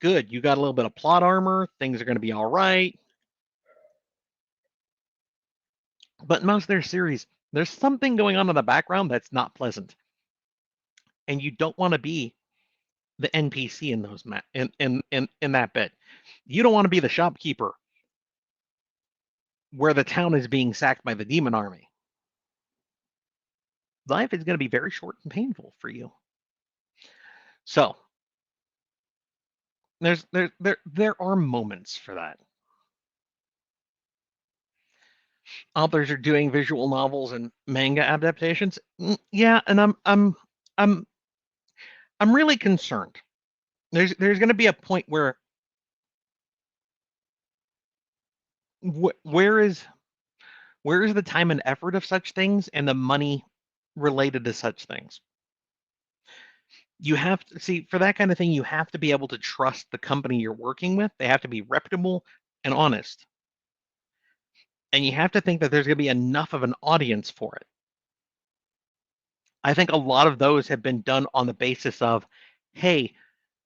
good, you got a little bit of plot armor, things are going to be all right. But in most of their series, there's something going on in the background that's not pleasant. And you don't want to be the NPC in those in that bit. You don't want to be the shopkeeper where the town is being sacked by the demon army. Life is going to be very short and painful for you. So there are moments for that. Authors are doing visual novels and manga adaptations. Yeah, and I'm I'm really concerned. There's going to be a point where where is the time and effort of such things and the money related to such things? You have to see, for that kind of thing, you have to be able to trust the company you're working with. They have to be reputable and honest. And you have to think that there's going to be enough of an audience for it. I think a lot of those have been done on the basis of, hey,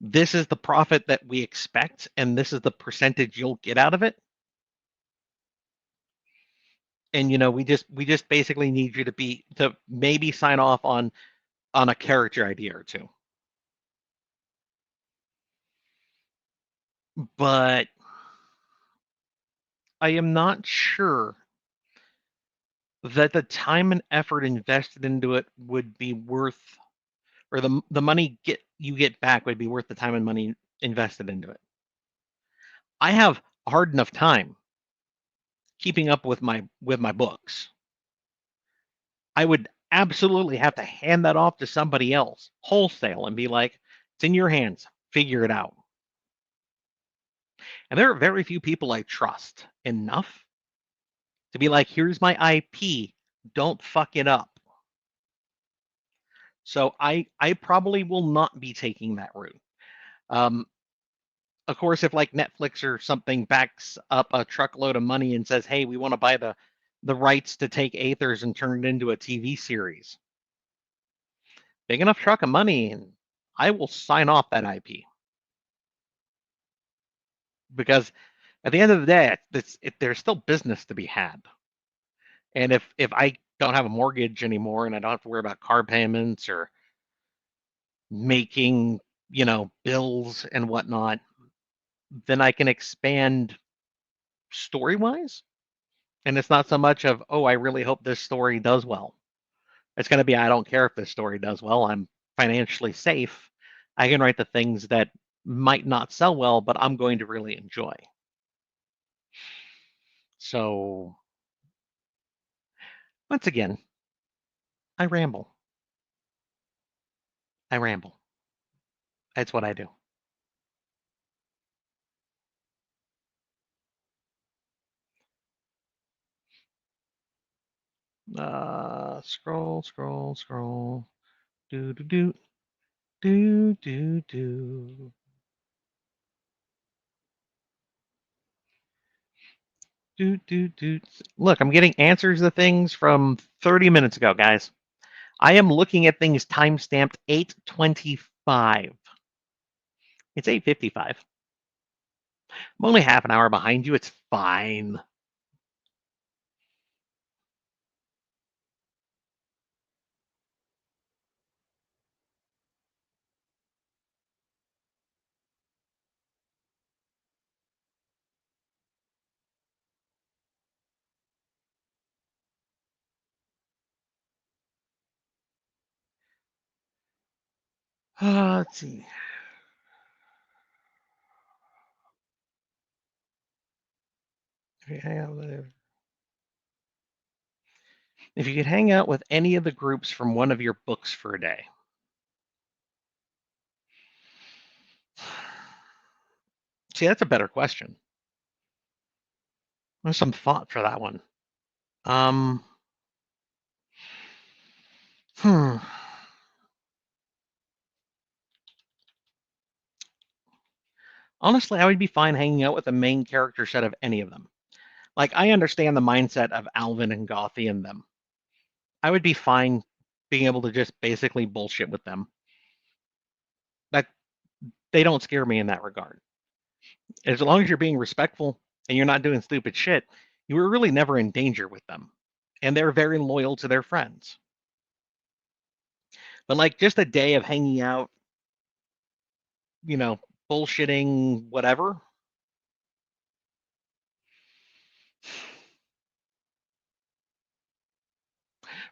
this is the profit that we expect, and this is the percentage you'll get out of it. And we just basically need you to maybe sign off on a character idea or two. But I am not sure that the time and effort invested into it would be worth, or the money you get back would be worth the time and money invested into it. I have a hard enough time keeping up with my books. I would absolutely have to hand that off to somebody else wholesale and be like, it's in your hands, figure it out. And there are very few people I trust enough to be like, here's my IP, don't fuck it up. So I probably will not be taking that route. Um, of course, if like Netflix or something backs up a truckload of money and says, "Hey, we want to buy the rights to take Aethers and turn it into a TV series," big enough truck of money, and I will sign off that IP because at the end of the day, there's still business to be had. And if I don't have a mortgage anymore and I don't have to worry about car payments or making bills and whatnot, then I can expand story wise. And it's not so much of, oh, I really hope this story does well. It's going to be, I don't care if this story does well. I'm financially safe. I can write the things that might not sell well, but I'm going to really enjoy. So, once again, I ramble. I ramble. That's what I do. Scroll, scroll, scroll. Do do do do do do. Do do do. Look, I'm getting answers to things from 30 minutes ago, guys. I am looking at things timestamped 8:25. It's 8:55. I'm only half an hour behind you. It's fine. Let's see. If you could hang out with any of the groups from one of your books for a day. See, that's a better question. There's some thought for that one. Um, hmm. Honestly, I would be fine hanging out with the main character set of any of them. Like, I understand the mindset of Alvin and Gothy and them. I would be fine being able to just basically bullshit with them. That they don't scare me in that regard. As long as you're being respectful and you're not doing stupid shit, you were really never in danger with them. And they're very loyal to their friends. But like just a day of hanging out, you know, bullshitting, whatever.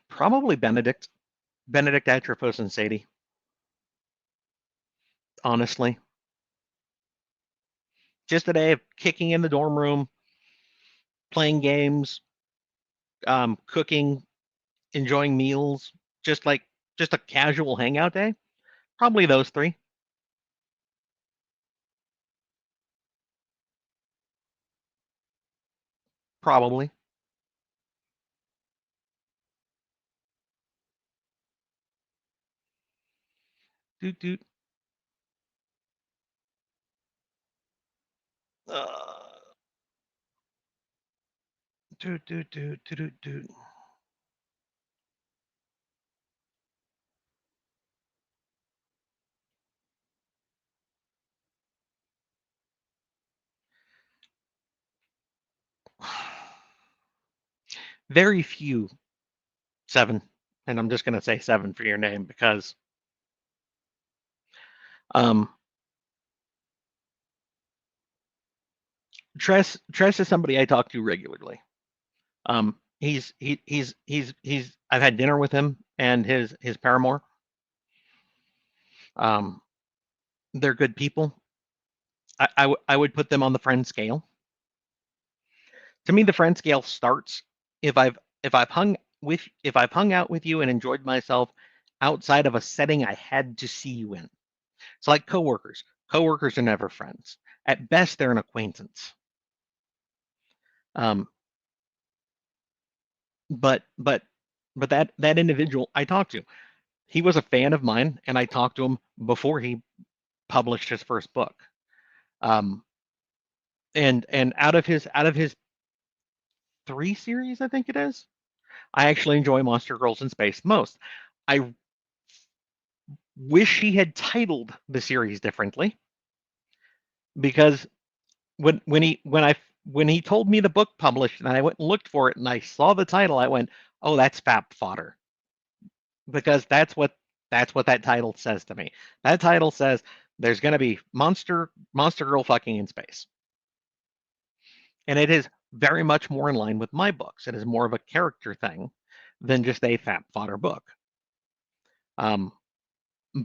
Probably Benedict Atropos and Sadie. Honestly, just a day of kicking in the dorm room, playing games, cooking, enjoying meals, just like just a casual hangout day. Probably those three. Probably. Doot doot. Uh, doot doot doot doot doot doot. Very few. Seven. And I'm just gonna say seven for your name because um Tress is somebody I talk to regularly. He's I've had dinner with him and his paramour. Um, they're good people. I would put them on the friend scale. To me, the friend scale starts if I've hung out with you and enjoyed myself outside of a setting I had to see you in. It's like coworkers. Coworkers are never friends. At best, they're an acquaintance. Um, but but but that individual I talked to, he was a fan of mine, and I talked to him before he published his first book. Um, and out of his three series, I think it is, I actually enjoy Monster Girls in Space most. I wish he had titled the series differently because when he told me the book published and I went and looked for it and I saw the title, I went, "Oh, that's Fap fodder," because that's what that title says to me. That title says there's going to be monster girl fucking in space, and it is very much more in line with my books. It is more of a character thing than just a Fap fodder book. Um,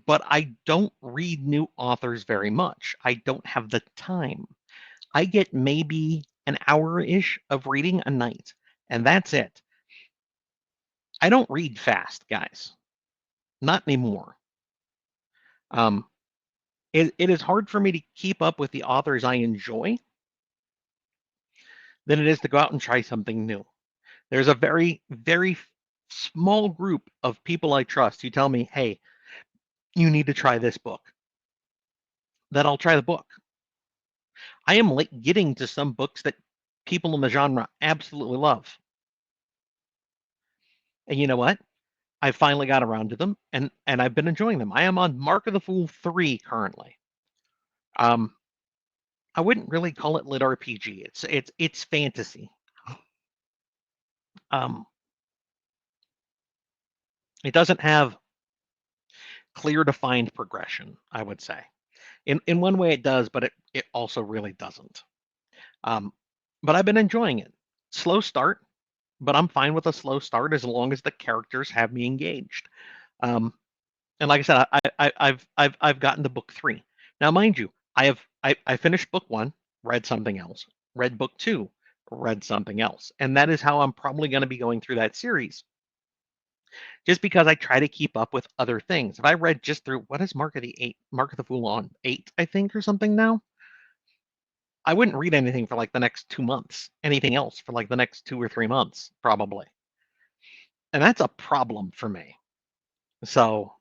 but I don't read new authors very much. I don't have the time. I get maybe an hour-ish of reading a night, and that's it. I don't read fast, guys. Not anymore. Um, it is hard for me to keep up with the authors I enjoy than it is to go out and try something new. There's a very, very small group of people I trust who tell me, hey, you need to try this book, that I'll try the book. I am late getting to some books that people in the genre absolutely love. And you know what? I finally got around to them, and I've been enjoying them. I am on Mark of the Fool 3 currently. Um, I wouldn't really call it lit RPG. It's fantasy. Um, it doesn't have clear defined progression, I would say. In one way it does, but it also really doesn't. Um, but I've been enjoying it. Slow start, but I'm fine with a slow start as long as the characters have me engaged. Um, and like I said, I've gotten to book 3. Now, mind you, I finished book 1, read something else, read book 2, read something else, and that is how I'm probably going to be going through that series. Just because I try to keep up with other things. If I read just through what is Mark of the Fool on 8, I think, or something now, I wouldn't read anything for like the next 2 months, anything else for like the next 2 or 3 months, probably. And that's a problem for me. So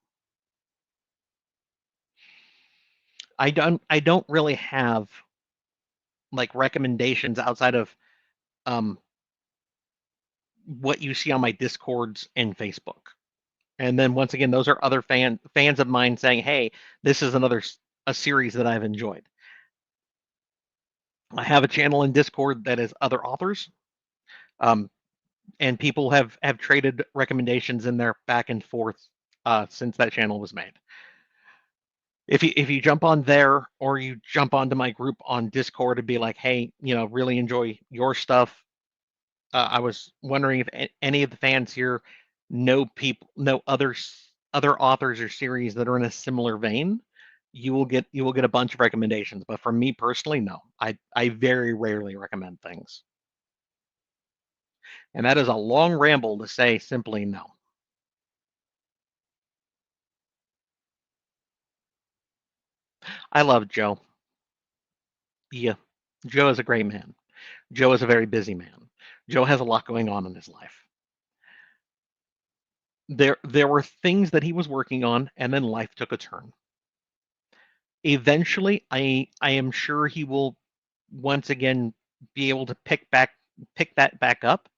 I don't really have like recommendations outside of um, what you see on my Discords and Facebook. And then once again, those are other fans of mine saying, "Hey, this is a series that I've enjoyed." I have a channel in Discord that is other authors, um, and people have traded recommendations in there back and forth since that channel was made. If you jump on there or you jump onto my group on Discord and be like, "Hey, really enjoy your stuff. I was wondering if any of the fans here know other authors or series that are in a similar vein." You will get a bunch of recommendations, but for me personally, no. I very rarely recommend things, and that is a long ramble to say simply no. I love Joe. Yeah, Joe is a great man. Joe is a very busy man. Joe has a lot going on in his life. There were things that he was working on, and then life took a turn. Eventually, I am sure he will once again be able to pick that back up,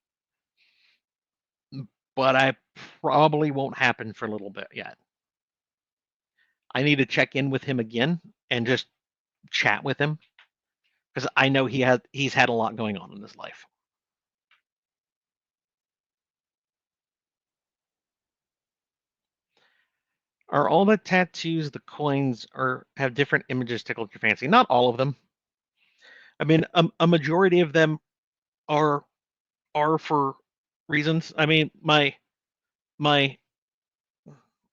but I probably won't happen for a little bit yet. I need to check in with him again and just chat with him because I know he's had a lot going on in his life. Are all the tattoos, the coins, or have different images tickled your fancy? Not all of them. I mean, a majority of them are are for reasons. I mean, my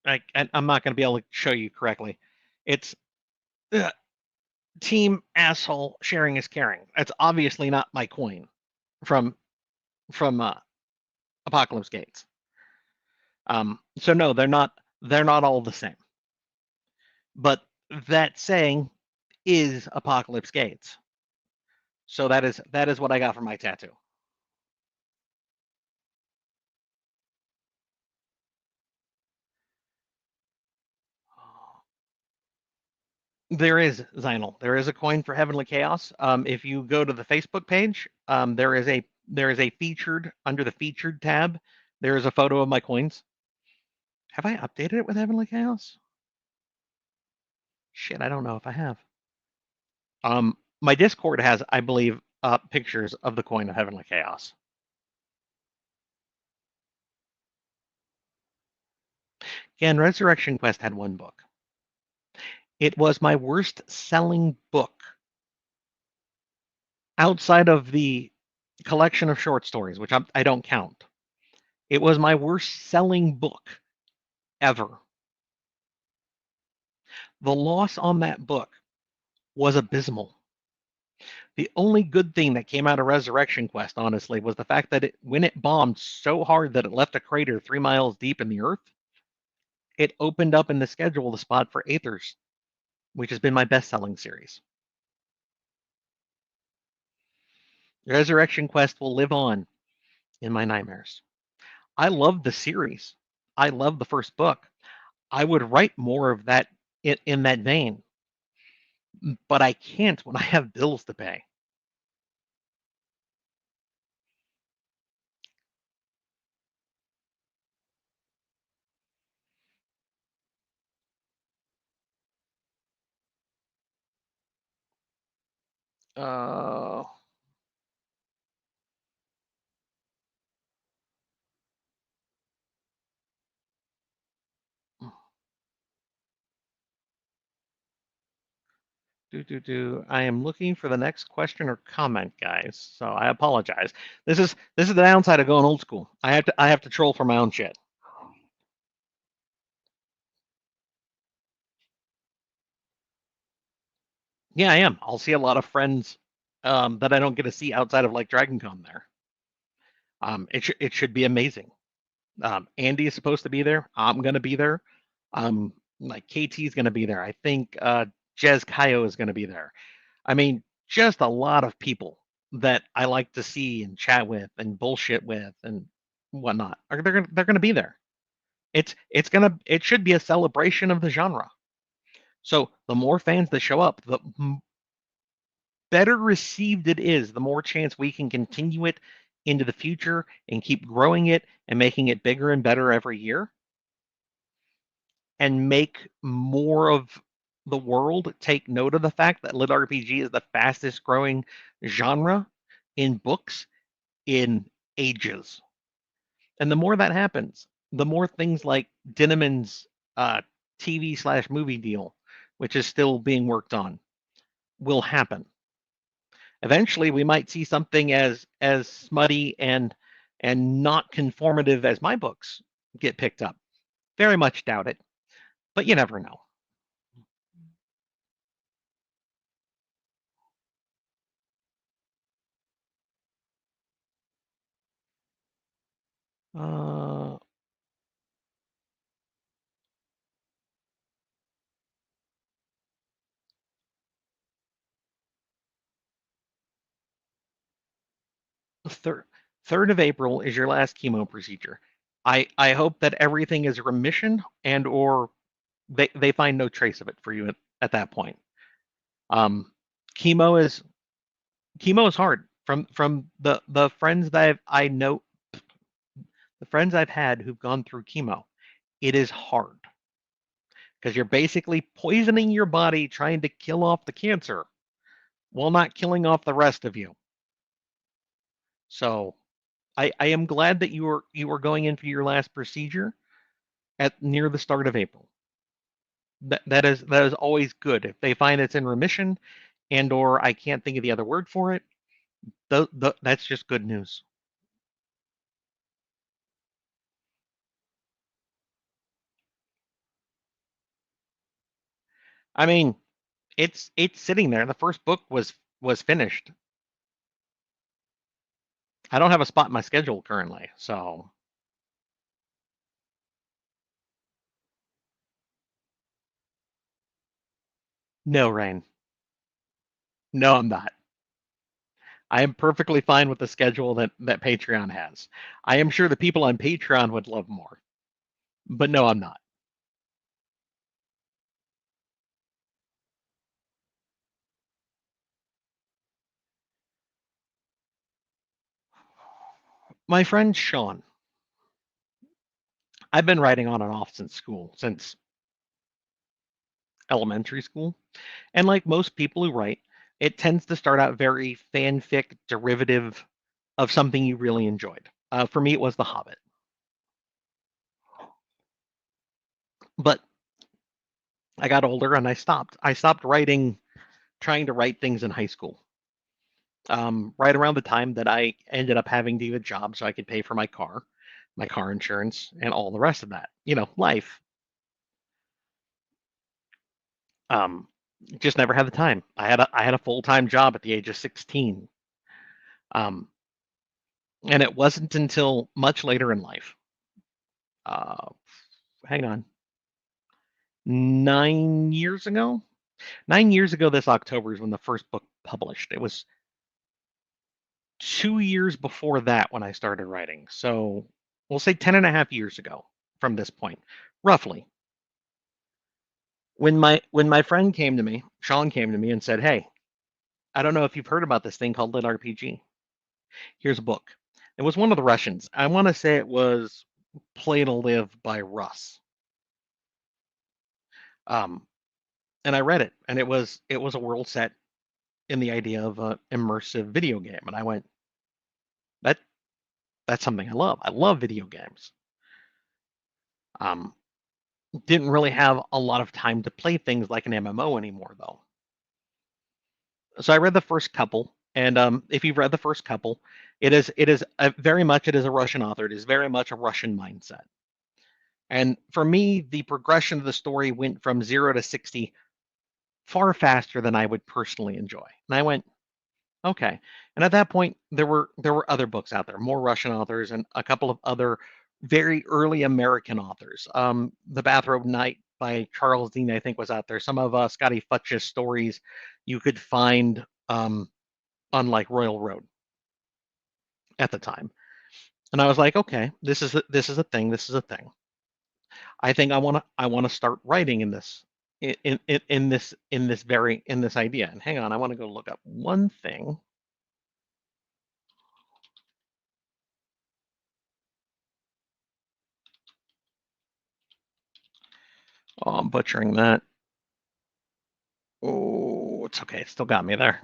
I'm not going to be able to show you correctly. It's uh, team asshole sharing is caring. That's obviously not my coin from from Apocalypse Gates. So no, they're not all the same. But that saying is Apocalypse Gates. So that is what I got for my tattoo. There is Zynal. There is a coin for Heavenly Chaos. If you go to the Facebook page, there is a featured under the featured tab. There is a photo of my coins. Have I updated it with Heavenly Chaos? Shit, I don't know if I have. My Discord has, I believe, pictures of the coin of Heavenly Chaos. Again, Resurrection Quest had one book. It was my worst selling book outside of the collection of short stories, which I don't count. It was my worst selling book ever. The loss on that book was abysmal. The only good thing that came out of Resurrection Quest, honestly, was the fact that when it bombed so hard that it left a crater 3 miles deep in the earth, it opened up in the schedule the spot for Aethers, which has been my best-selling series. Resurrection Quest will live on in my nightmares. I love the series. I love the first book. I would write more of that in that vein, but I can't when I have bills to pay. Uh, I am looking for the next question or comment, guys. So I apologize. This is the downside of going old school. I have to troll for my own shit. Yeah, I am. I'll see a lot of friends that I don't get to see outside of like Dragon Con there. It should be amazing. Andy is supposed to be there. I'm gonna be there. Like KT is gonna be there. I think Jez Kayo is gonna be there. I mean, just a lot of people that I like to see and chat with and bullshit with and whatnot. They're gonna be there. It should be a celebration of the genre. So the more fans that show up, the better received it is, the more chance we can continue it into the future and keep growing it and making it bigger and better every year and make more of the world take note of the fact that lit RPG is the fastest growing genre in books in ages. And the more that happens, the more things like Dinnaman's TV/movie deal, which is still being worked on, will happen. Eventually, we might see something as smutty and not conformative as my books get picked up. Very much doubt it, but you never know. 3rd of April is your last chemo procedure. I hope that everything is remission and or they find no trace of it for you at that point. Um, chemo is chemo is hard. From the friends that I know, the friends I've had who've gone through chemo, it is hard because you're basically poisoning your body trying to kill off the cancer while not killing off the rest of you. So I am glad that you were going in for your last procedure at near the start of April. That is always good. If they find it's in remission and or I can't think of the other word for it, that's just good news. I mean, it's sitting there. The first book was finished. I don't have a spot in my schedule currently, so no, Rain. No, I'm not. I am perfectly fine with the schedule that Patreon has. I am sure the people on Patreon would love more, but no, I'm not. My friend Sean, I've been writing on and off since elementary school. And like most people who write, it tends to start out very fanfic derivative of something you really enjoyed. For me, it was The Hobbit. But I got older and I stopped. I stopped writing, trying to write things in high school. Right around the time that I ended up having to get a job so I could pay for my car insurance, and all the rest of that. Life. Um, just never had the time. I had a full-time job at the age of 16. Um, and it wasn't until much later in life. Uh, Hang on, 9 years ago. 9 years ago this October is when the first book published. It was 2 years before that when I started writing. So we'll say 10 and a half years ago from this point, roughly. When my friend came to me, Sean came to me and said, "Hey, I don't know if you've heard about this thing called Lit RPG. Here's a book." It was one of the Russians. I want to say it was Play to Live by Russ. Um, and I read it, and it was a world set in the idea of an immersive video game, and I went, that that's something I love. I love video games. Um, didn't really have a lot of time to play things like an MMO anymore, though. So I read the first couple, and if you've read the first couple, it is very much it is a Russian author. It is very much a Russian mindset. And for me, the progression of the story went from 0 to 60 far faster than I would personally enjoy. And I went, okay. And at that point, there were other books out there, more Russian authors, and a couple of other very early American authors. The Bathrobe Knight by Charles Dean, I think, was out there. Some of Scotty Futch's stories you could find on like Royal Road at the time. And I was like, okay, this is a thing. This is a thing. I think I want to start writing in this in this idea. And hang on, I want to go look up one thing. Oh, I'm butchering that. Oh, it's okay. It still got me there.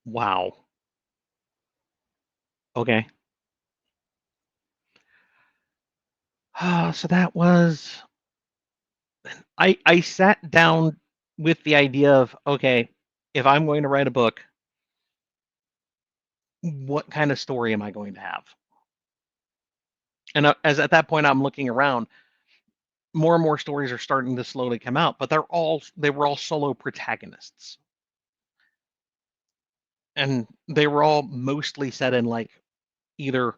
Wow. Okay. So that was I sat down with the idea of, okay, if I'm going to write a book, what kind of story am I going to have? And as at that point I'm looking around, more and more stories are starting to slowly come out, but they were all solo protagonists. And they were all mostly set in like either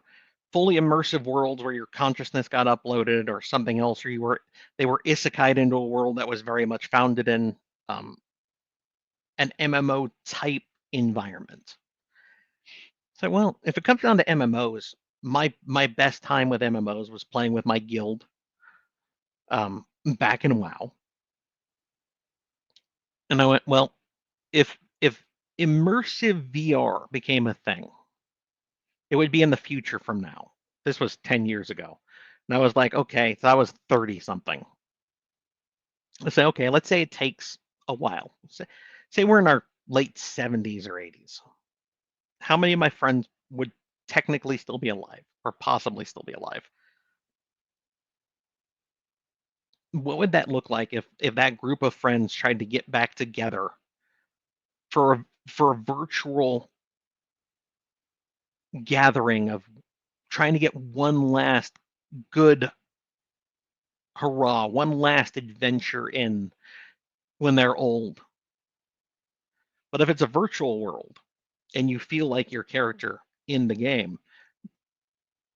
fully immersive worlds where your consciousness got uploaded or something else, or they were isekai'd into a world that was very much founded in um, an MMO type environment. So, well, if it comes down to MMOs, my best time with MMOs was playing with my guild back in WoW, and I went, well, if immersive VR became a thing, it would be in the future from now. This was 10 years ago. And I was like, okay, so I was 30 something. Let's say, okay, let's say it takes a while. Say we're in our late 70s or 80s. How many of my friends would technically still be alive or possibly still be alive? What would that look like if that group of friends tried to get back together for a virtual gathering of trying to get one last good hurrah, one last adventure in when they're old? But if it's a virtual world and you feel like your character in the game,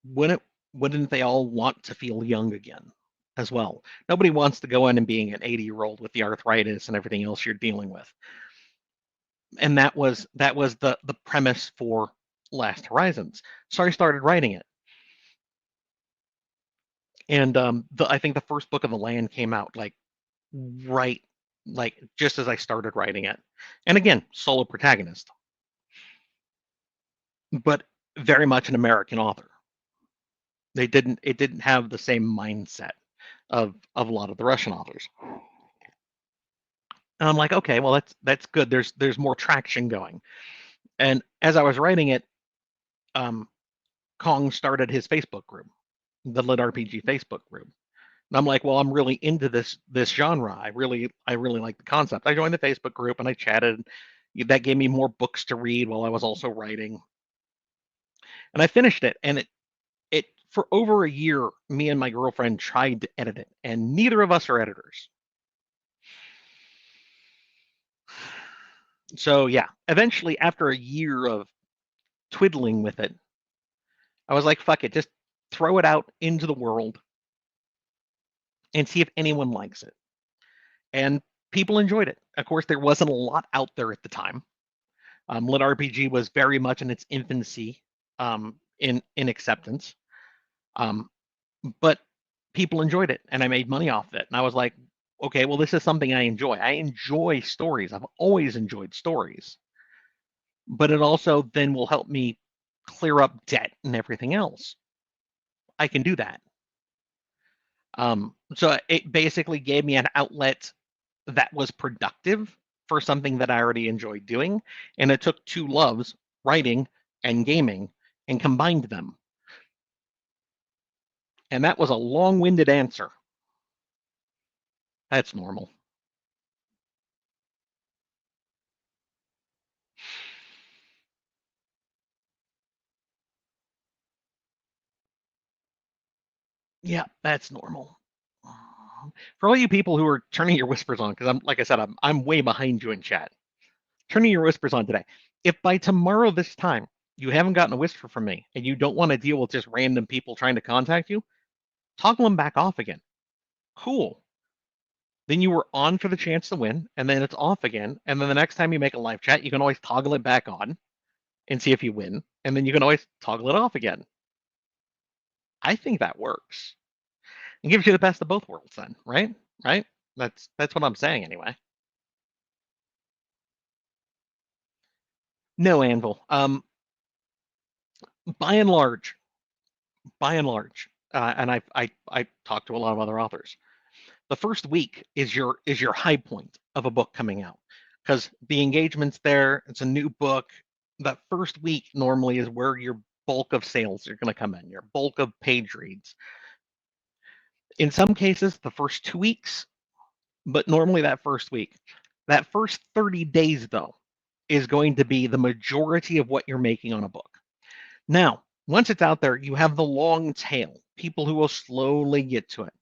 wouldn't wouldn't they all want to feel young again as well? Nobody wants to go in and being an 80-year-old with the arthritis and everything else you're dealing with. And that was the premise for Last Horizons. So I started writing it. And I think the first book of the land came out right like just as I started writing it. And again, solo protagonist, but very much an American author. It didn't have the same mindset of a lot of the Russian authors. And I'm like, okay, well that's good. There's more traction going. And as I was writing it, um, Kong started his Facebook group, the Lit RPG Facebook group. And I'm like, well, I'm really into this genre. I really like the concept. I joined the Facebook group and I chatted. That gave me more books to read while I was also writing. And I finished it. And it for over a year, me and my girlfriend tried to edit it, and neither of us are editors. So yeah, eventually after a year of twiddling with it, I was like, fuck it, just throw it out into the world and see if anyone likes it. And people enjoyed it. Of course, there wasn't a lot out there at the time. Lit RPG was very much in its infancy in acceptance. But people enjoyed it and I made money off it. And I was like, okay, well, this is something I enjoy. I enjoy stories. I've always enjoyed stories. But it also then will help me clear up debt and everything else. I can do that. So it basically gave me an outlet that was productive for something that I already enjoyed doing. And it took two loves, writing and gaming, and combined them. And that was a long-winded answer. That's normal. Yeah, that's normal. For all you people who are turning your whispers on, because I'm like I said, I'm way behind you in chat. Turning your whispers on today. If by tomorrow this time you haven't gotten a whisper from me and you don't want to deal with just random people trying to contact you, toggle them back off again. Cool. Then you were on for the chance to win, and then it's off again. And then the next time you make a live chat, you can always toggle it back on and see if you win. And then you can always toggle it off again. I think that works. It gives you the best of both worlds then, right? Right? That's what I'm saying anyway. No, Anvil. By and large, and I talked to a lot of other authors. The first week is your high point of a book coming out because the engagement's there. It's a new book. That first week normally is where your bulk of sales are going to come in, your bulk of page reads. In some cases, the first 2 weeks, but normally that first week. That first 30 days, though, is going to be the majority of what you're making on a book. Now, once it's out there, you have the long tail, people who will slowly get to it.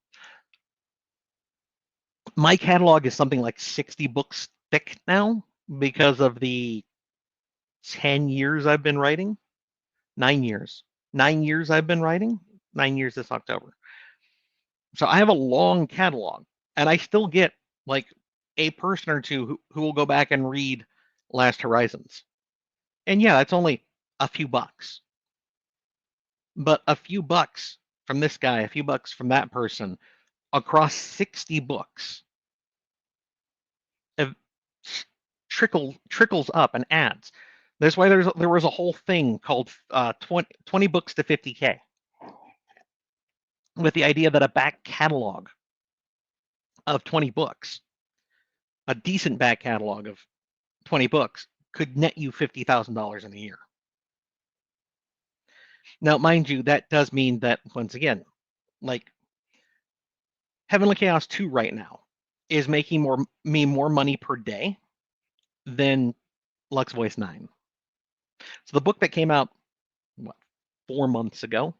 My catalog is something like 60 books thick now because of the 10 years I've been writing. 9 years. 9 years I've been writing. 9 years this October. So I have a long catalog, and I still get like a person or two who will go back and read Last Horizons. And yeah, that's only a few bucks. But a few bucks from this guy, a few bucks from that person across 60 books trickles up and adds. That's why there was a whole thing called 20 books to 50K with the idea that a back catalog of 20 books, a decent back catalog of 20 books, could net you $50,000 in a year. Now, mind you, that does mean that, once again, like Heavenly Chaos 2 right now is making more money per day than Lux Voice 9. So the book that came out, what, 4 months ago,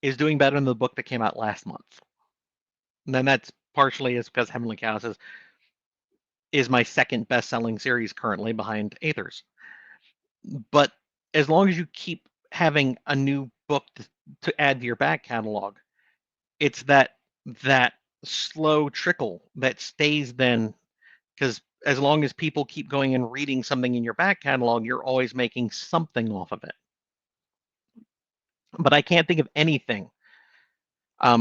is doing better than the book that came out last month. And then that's partially is because Heavenly Chaos is my second best-selling series currently behind Aethers. But as long as you keep having a new book to add to your back catalog, it's that slow trickle that stays then, because as long as people keep going and reading something in your back catalog, you're always making something off of it. But I can't think of anything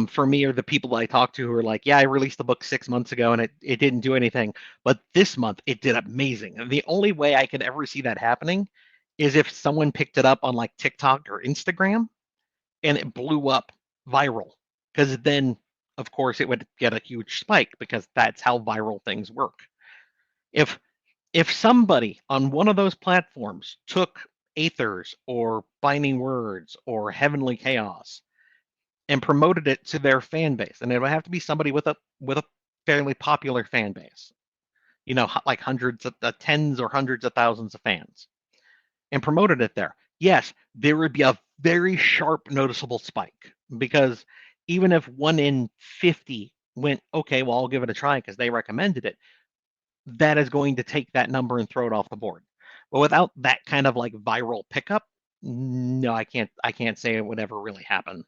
for me or the people that I talk to who are like, yeah, I released the book 6 months ago and it didn't do anything, but this month it did amazing. And the only way I could ever see that happening is if someone picked it up on like TikTok or Instagram and it blew up viral, because then of course it would get a huge spike because that's how viral things work. If somebody on one of those platforms took Aethers or Binding Words or Heavenly Chaos and promoted it to their fan base, and it would have to be somebody with a fairly popular fan base, you know, like hundreds of tens or hundreds of thousands of fans, and promoted it there, yes, there would be a very sharp noticeable spike, because even if 1 in 50 went, okay, well, I'll give it a try because they recommended it, that is going to take that number and throw it off the board. But without that kind of like viral pickup, no, I can't say it would ever really happen.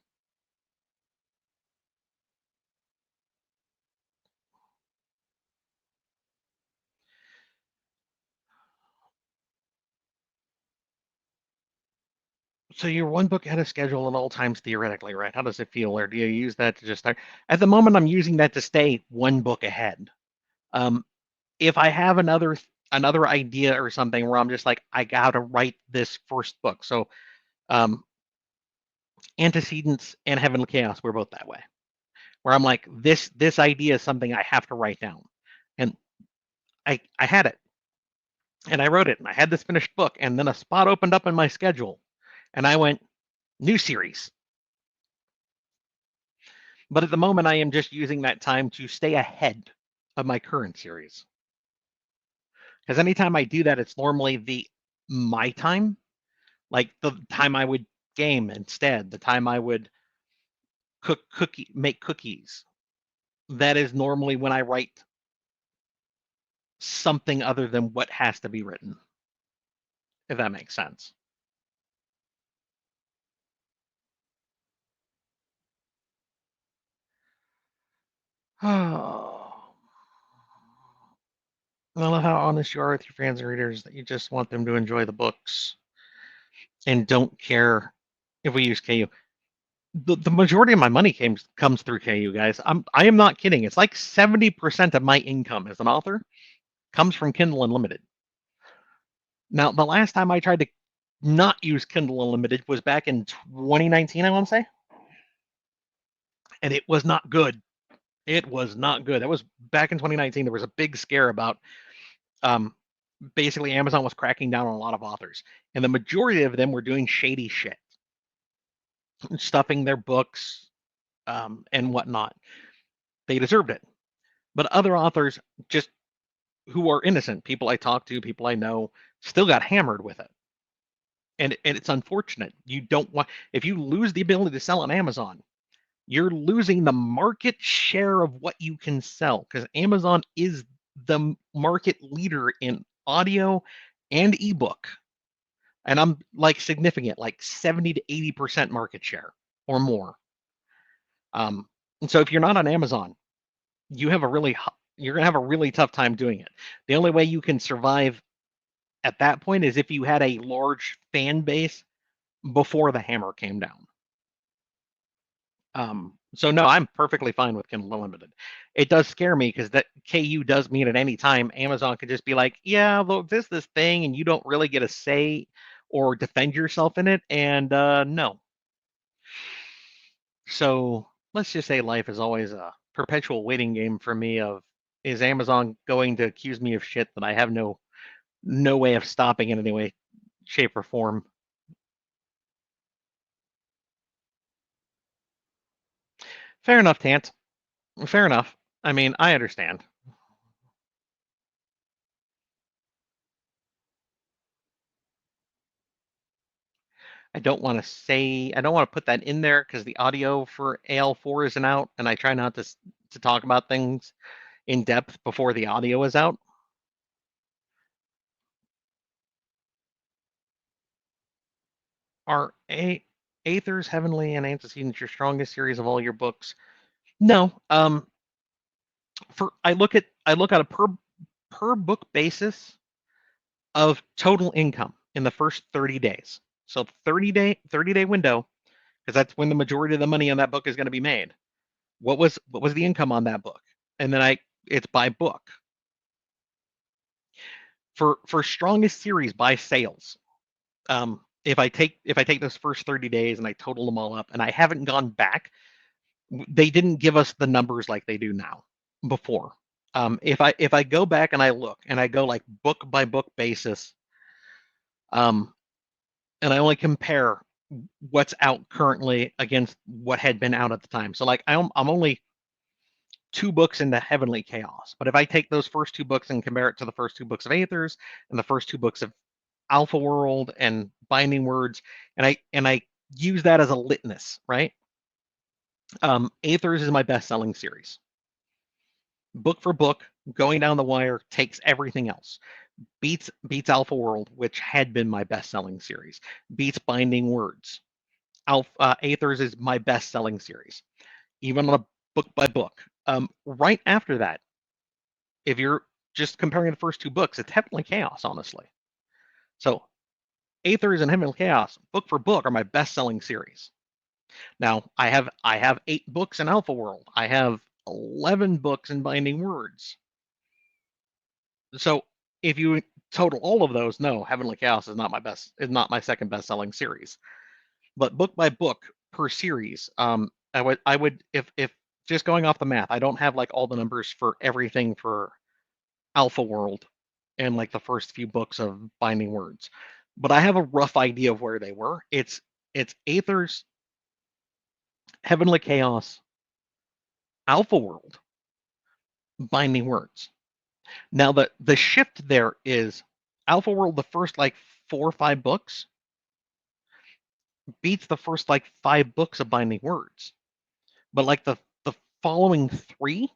So you're one book ahead of schedule at all times theoretically, right? How does it feel? Or do you use that to just start? At the moment, I'm using that to stay one book ahead. If I have another idea or something where I'm just like, I gotta write this first book. So um, Antecedents and Heavenly Chaos were both that way, where I'm like, this idea is something I have to write down, and I had it, and I wrote it, and I had this finished book, and then a spot opened up in my schedule, and I went, new series. But at the moment, I am just using that time to stay ahead of my current series. Because anytime I do that, it's normally my time, like the time I would game instead, the time I would make cookies. That is normally when I write something other than what has to be written, if that makes sense. Oh, I love how honest you are with your fans and readers that you just want them to enjoy the books and don't care if we use KU. The majority of my money comes through KU, guys. I am not kidding. It's like 70% of my income as an author comes from Kindle Unlimited. Now, the last time I tried to not use Kindle Unlimited was back in 2019, I want to say, and it was not good. It was not good. That was back in 2019. There was a big scare about um, basically Amazon was cracking down on a lot of authors, and the majority of them were doing shady shit, stuffing their books and whatnot. They deserved it, but other authors just who are innocent, people I talk to, people I know, still got hammered with it. And it's unfortunate. You don't want if you lose the ability to sell on Amazon, you're losing the market share of what you can sell because Amazon is the market leader in audio and ebook. And I'm like significant, like 70 to 80% market share or more. Um, and so if you're not on Amazon, you have a really you're gonna have a really tough time doing it. The only way you can survive at that point is if you had a large fan base before the hammer came down. So no, I'm perfectly fine with Kindle Unlimited. It does scare me because that KU does mean at any time Amazon could just be like, yeah, look, this thing, and you don't really get a say or defend yourself in it. And no, so let's just say life is always a perpetual waiting game for me. Of is Amazon going to accuse me of shit that I have no way of stopping in any way, shape, or form? Fair enough, Tant. Fair enough. I mean, I understand. I don't want to put that in there because the audio for AL4 isn't out, and I try not to talk about things in depth before the audio is out. Are Aether's, Heavenly, and Antecedents your strongest series of all your books? No. For I look at a per book basis of total income in the first 30 days. So 30-day window, because that's when the majority of the money on that book is going to be made. What was the income on that book? And then it's by book. For strongest series by sales, if I take those first 30 days and I total them all up, and I haven't gone back, they didn't give us the numbers like they do now before. If I go back and I look and I go like book by book basis, um, and I only compare what's out currently against what had been out at the time. So like I'm only 2 books into Heavenly Chaos, but if I take those first 2 books and compare it to the first 2 books of Aethers and the first 2 books of Alpha World and Binding Words, and I use that as a litmus, right? Aethers is my best-selling series. Book for book, going down the wire, takes everything else. Beats Alpha World, which had been my best-selling series. Beats Binding Words. Aethers is my best-selling series, even on a book by book. Right after that, if you're just comparing the first 2 books, it's Heavenly Chaos, honestly. So Aethers and Heavenly Chaos, book for book, are my best-selling series. Now, I have 8 books in Alpha World. I have 11 books in Binding Words. So if you total all of those, no, Heavenly Chaos is not my second best-selling series. But book by book per series, I would if just going off the math, I don't have like all the numbers for everything for Alpha World and like the first few books of Binding Words, but I have a rough idea of where they were. It's Aether's, Heavenly Chaos, Alpha World, Binding Words. Now the shift there is Alpha World, the first like 4 or 5 books beats the first like 5 books of Binding Words, but like the following 3,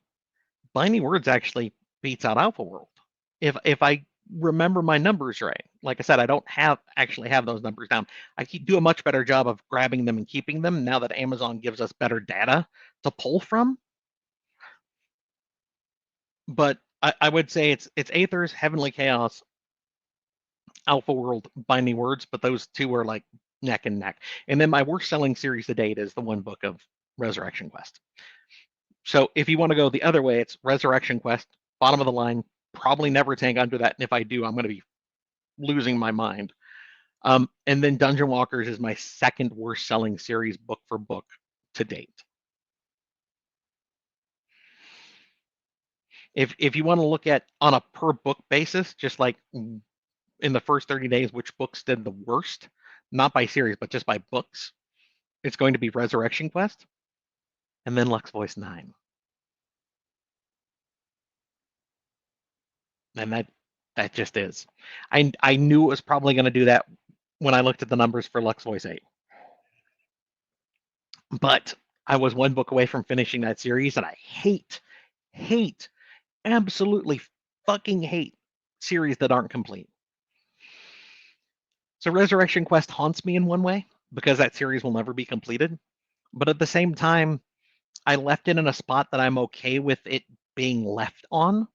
Binding Words actually beats out Alpha World. If I remember my numbers right, like I said, I don't actually have those numbers down. I do a much better job of grabbing them and keeping them now that Amazon gives us better data to pull from. But I would say it's Aether's, Heavenly Chaos, Alpha World, Binding Words, but those two are like neck and neck. And then my worst selling series to date is the one book of Resurrection Quest. So if you want to go the other way, it's Resurrection Quest, bottom of the line, probably never tank under that. And if I do, I'm going to be losing my mind. And then Dungeon Walkers is my second worst selling series book for book to date. If you want to look at on a per book basis, just like in the first 30 days, which books did the worst, not by series, but just by books, it's going to be Resurrection Quest and then Lux Voice 9. And that just is. I knew it was probably going to do that when I looked at the numbers for Lux Voice 8. But I was one book away from finishing that series, and I hate, absolutely fucking hate series that aren't complete. So Resurrection Quest haunts me in one way because that series will never be completed. But at the same time, I left it in a spot that I'm okay with it being left on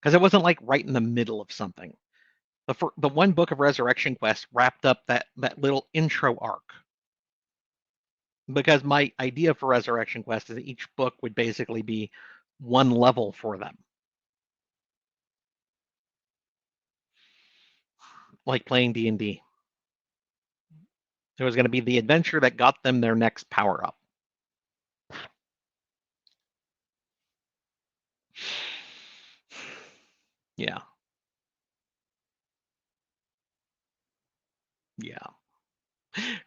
because it wasn't like right in the middle of something. The one book of Resurrection Quest wrapped up that little intro arc. Because my idea for Resurrection Quest is that each book would basically be one level for them, like playing D&D. It was going to be the adventure that got them their next power up. Yeah. Yeah.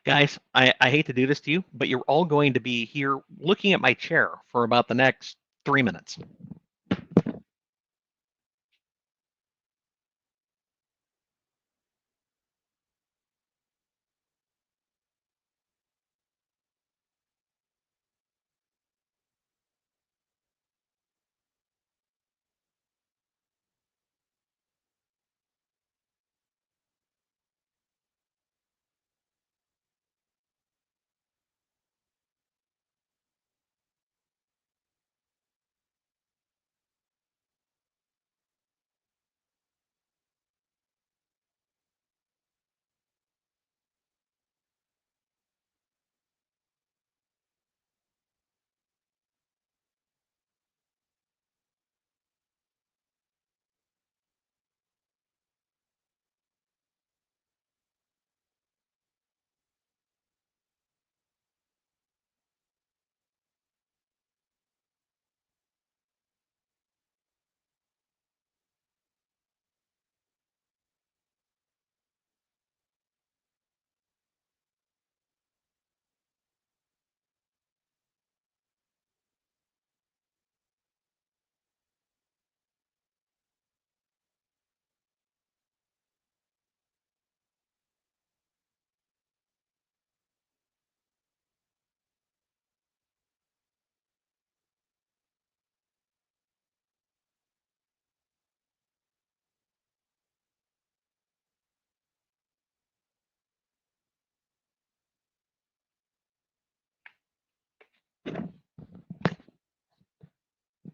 Guys, I hate to do this to you, but you're all going to be here looking at my chair for about the next 3 minutes.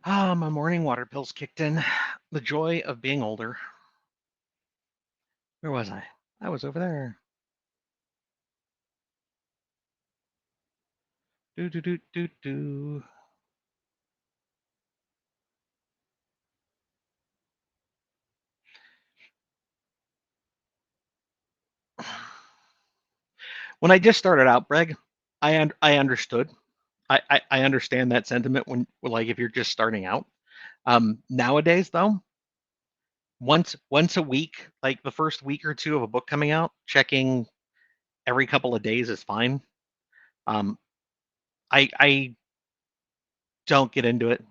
My morning water pills kicked in. The joy of being older. Where was I? I was over there. Do do do do do. When I just started out, Greg, I understood. I understand that sentiment when like if you're just starting out. Nowadays though, once a week, like the first week or two of a book coming out, checking every couple of days is fine. Um, I don't get into it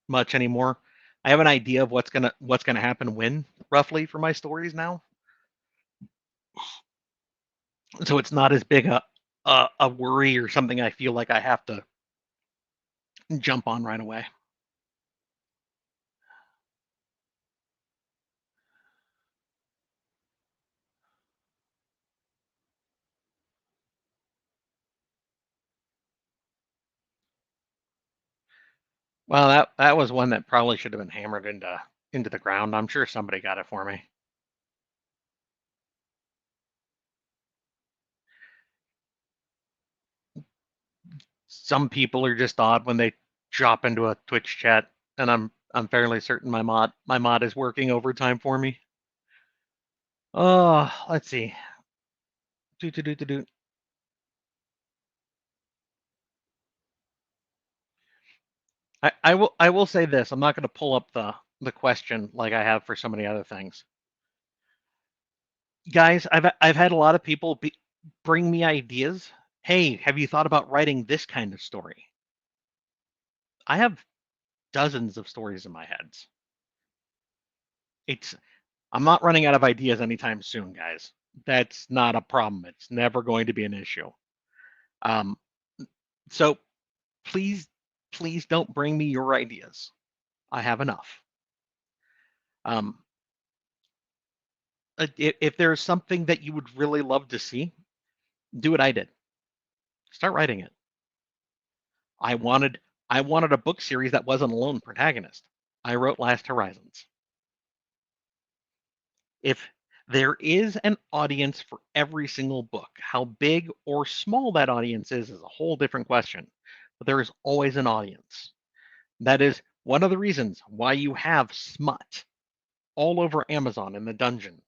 much anymore. I have an idea of what's gonna happen when roughly for my stories now, so it's not as big a worry or something I feel like I have to jump on right away. Well, that was one that probably should have been hammered into the ground. I'm sure somebody got it for me. Some people are just odd when they drop into a Twitch chat, and I'm fairly certain my mod is working overtime for me. Oh, let's see. Do do do do do. I will say this. I'm not going to pull up the question like I have for so many other things. Guys, I've had a lot of people bring me ideas. Hey, have you thought about writing this kind of story? I have dozens of stories in my heads. It's I'm not running out of ideas anytime soon, guys. That's not a problem. It's never going to be an issue. Um, so please, please don't bring me your ideas. I have enough. Um, if there's something that you would really love to see, do what I did. Start writing it. I wanted I wanted a book series that wasn't a lone protagonist. I wrote Last Horizons. If there is an audience for every single book, how big or small that audience is a whole different question. But there is always an audience. That is one of the reasons why you have smut all over Amazon in the dungeons,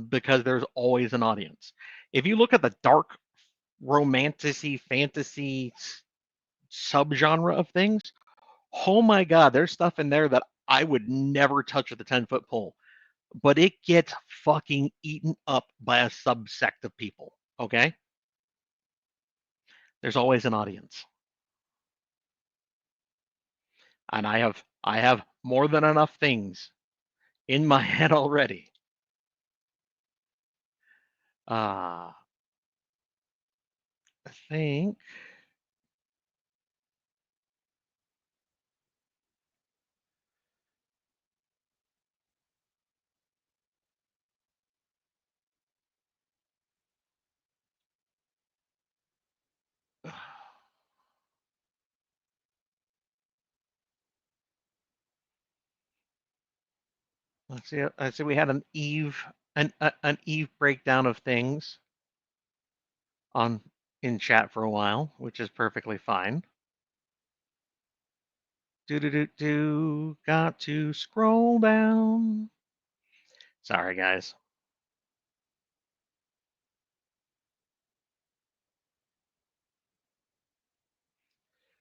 because there's always an audience. If you look at the dark romantasy fantasy subgenre of things, oh my god, there's stuff in there that I would never touch with a 10-foot pole, but it gets fucking eaten up by a subsect of people. Okay, there's always an audience, and I have more than enough things in my head already. I think. Let's see. I see. We had an Eve breakdown of things on in chat for a while, which is perfectly fine. Do do do do. Got to scroll down. Sorry, guys.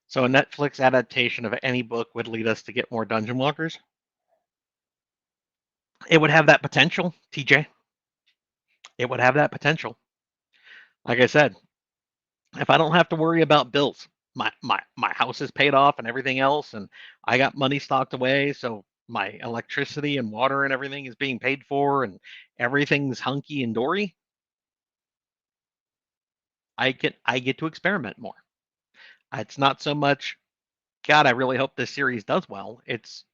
So a Netflix adaptation of any book would lead us to get more dungeon walkers. It would have that potential, TJ. It would have that potential. Like I said, if I don't have to worry about bills, my house is paid off and everything else, and I got money stocked away, so my electricity and water and everything is being paid for, and everything's hunky and dory. I get to experiment more. It's not so much, God, I really hope this series does well. It's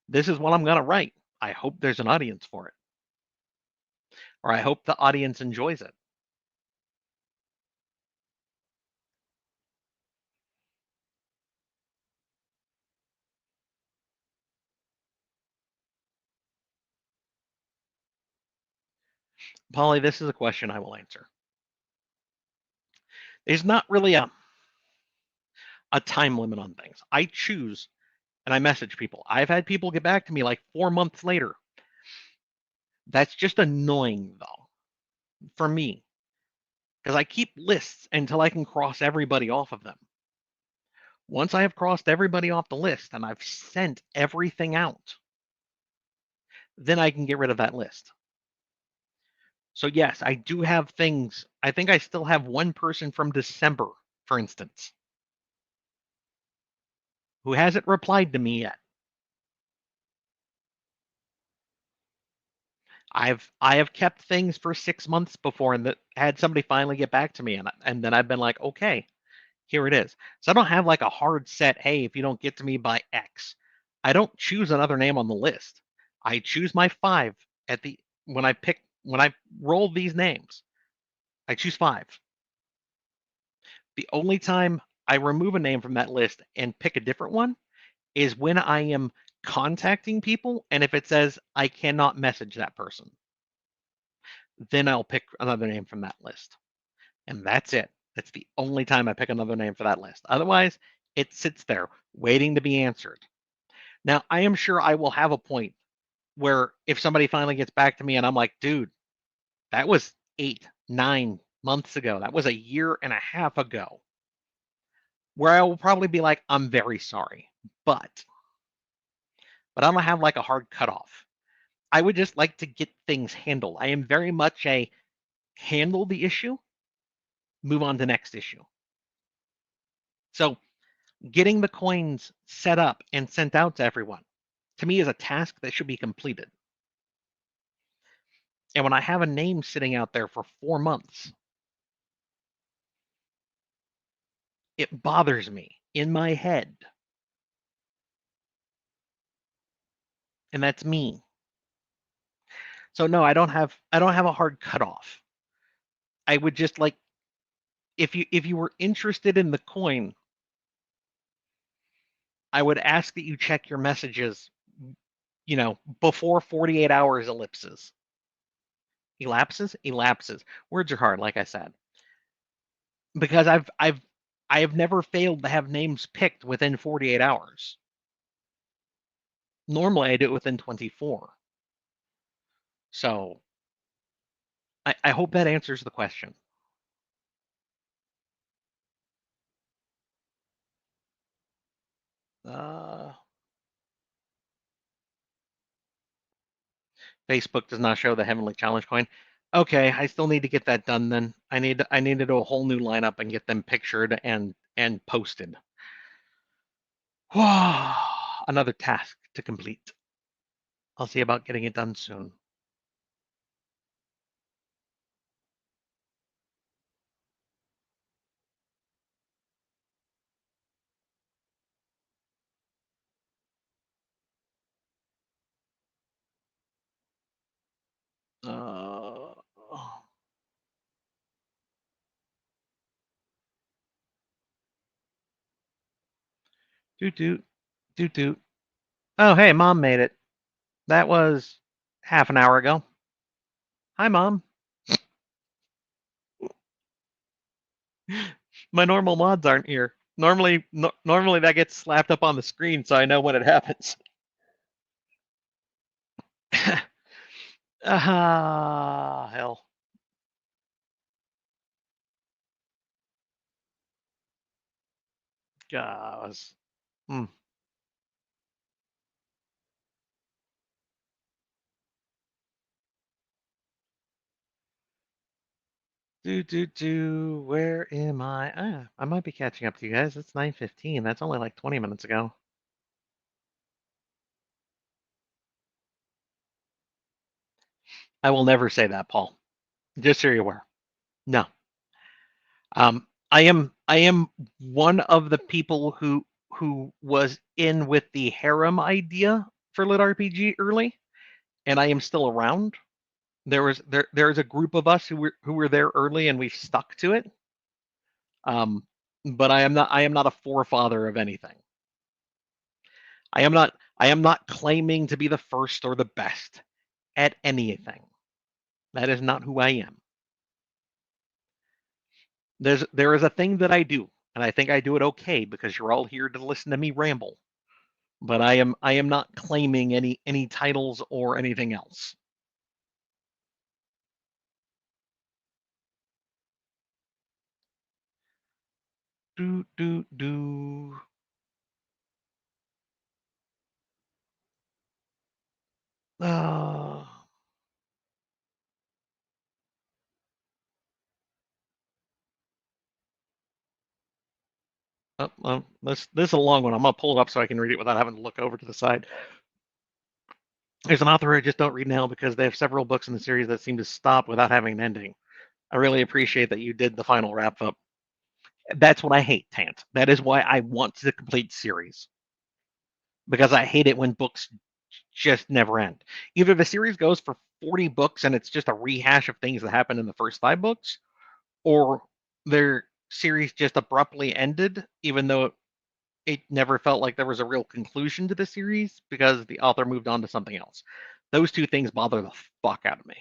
this is what I'm gonna write. I hope there's an audience for it, or I hope the audience enjoys it. Polly, this is a question I will answer. There's not really a time limit on things. I choose and I message people. I've had people get back to me like 4 months later. That's just annoying though, for me, because I keep lists until I can cross everybody off of them. Once I have crossed everybody off the list and I've sent everything out, then I can get rid of that list. So yes, I do have things. I think I still have one person from December, for instance, who hasn't replied to me yet. I have kept things for 6 months before and that had somebody finally get back to me and then I've been like, okay, here it is. So I don't have like a hard set, hey, if you don't get to me by X. I don't choose another name on the list. I choose my five at the when I roll these names. I choose five. The only time I remove a name from that list and pick a different one is when I am contacting people and if it says I cannot message that person, then I'll pick another name from that list. And that's it. That's the only time I pick another name for that list. Otherwise, it sits there waiting to be answered. Now, I am sure I will have a point where if somebody finally gets back to me and I'm like, dude, that was 8, 9 months ago. That was a year and a half ago. Where I will probably be like, I'm very sorry. But I don't have like a hard cutoff. I would just like to get things handled. I am very much a handle the issue, move on to next issue. So getting the coins set up and sent out to everyone, to me, is a task that should be completed. And when I have a name sitting out there for 4 months, it bothers me in my head. And that's me. So no, I don't have a hard cutoff. I would just like, if you were interested in the coin, I would ask that you check your messages, before 48 hours elapses. Elapses. Words are hard, like I said, because I have never failed to have names picked within 48 hours. Normally, I do it within 24. So I hope that answers the question. Uh, Facebook does not show the Heavenly Challenge coin. Okay, I still need to get that done then. I need to do a whole new lineup and get them pictured and posted. Another task to complete. I'll see about getting it done soon. Uh, doot doot doot doot. Oh, hey, Mom made it. That was half an hour ago. Hi, Mom. My normal mods aren't here. Normally that gets slapped up on the screen so I know when it happens. Ah, hell. Gosh. Hmm. Where am I? I might be catching up to you guys. It's 9:15. That's only like 20 minutes ago. I will never say that, Paul. Just so you're aware. No. I am one of the people who was in with the harem idea for Lit RPG early, and I am still around. There is a group of us who were there early, and we've stuck to it. But I am not a forefather of anything. I am not claiming to be the first or the best at anything. That is not who I am. There is a thing that I do, and I think I do it okay because you're all here to listen to me ramble. But I am not claiming any titles or anything else. Do do do. Uh, this is a long one. I'm gonna pull it up so I can read it without having to look over to the side. There's an author I just don't read now because they have several books in the series that seem to stop without having an ending. I really appreciate that you did the final wrap up. That's what I hate, Tant. That is why I want the complete series because I hate it when books just never end. Either the series goes for 40 books and it's just a rehash of things that happened in the first 5 books, or their series just abruptly ended, even though it never felt like there was a real conclusion to the series because the author moved on to something else. Those two things bother the fuck out of me.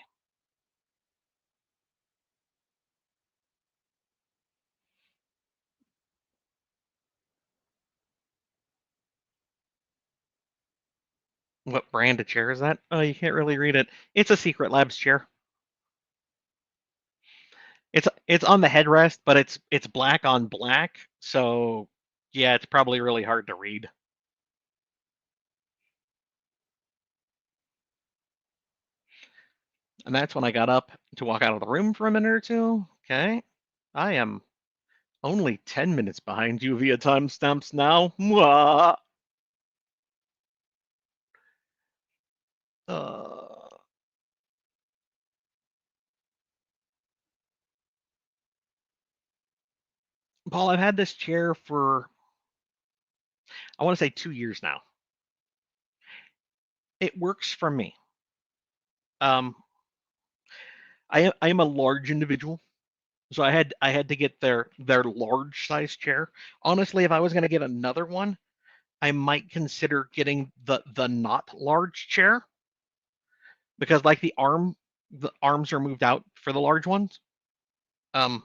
What brand of chair is that? Oh, you can't really read it. It's a Secret Labs chair. It's on the headrest, but it's black on black, so yeah, it's probably really hard to read. And that's when I got up to walk out of the room for a minute or two. Okay. I am only 10 minutes behind you via timestamps now. Mwah. Uh, Paul, I've had this chair for, I want to say 2 years now. It works for me. Um, I am a large individual, so I had to get their large size chair. Honestly, if I was going to get another one, I might consider getting the not large chair because like the arms are moved out for the large ones. Um,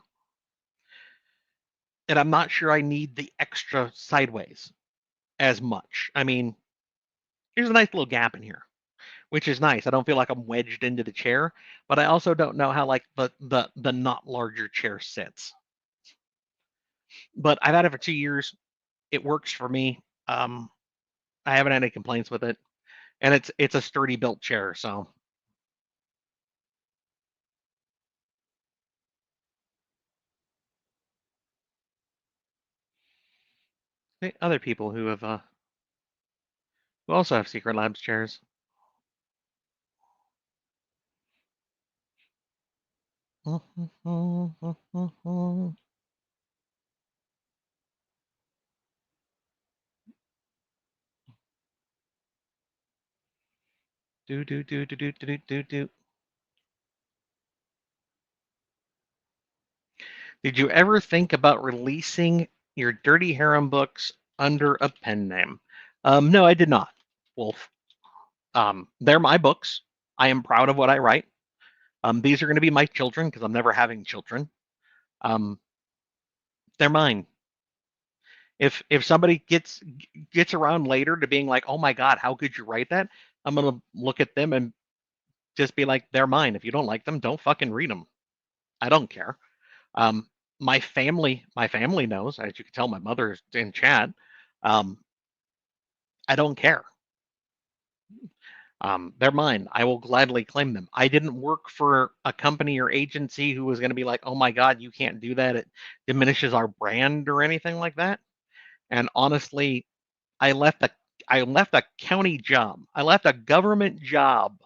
and I'm not sure I need the extra sideways as much. I mean, there's a nice little gap in here, which is nice. I don't feel like I'm wedged into the chair, but I also don't know how like the not larger chair sits. But I've had it for 2 years. It works for me. Um, I haven't had any complaints with it, and it's a sturdy built chair. So other people who also have Secret Labs chairs. Do do do do do do do do. Did you ever think about releasing your Dirty Harem books under a pen name? No, I did not, Wolf. They're my books. I am proud of what I write. These are going to be my children because I'm never having children. Um, they're mine. If somebody gets around later to being like, "Oh my God, how could you write that?" I'm gonna look at them and just be like, "They're mine. If you don't like them, don't fucking read them. I don't care." Um, my family knows, as you can tell, my mother's in chat. Um, I don't care. They're mine. I will gladly claim them. I didn't work for a company or agency who was going to be like, "Oh my God, you can't do that. It diminishes our brand or anything like that." And honestly, I left a I left a county job. I left a government job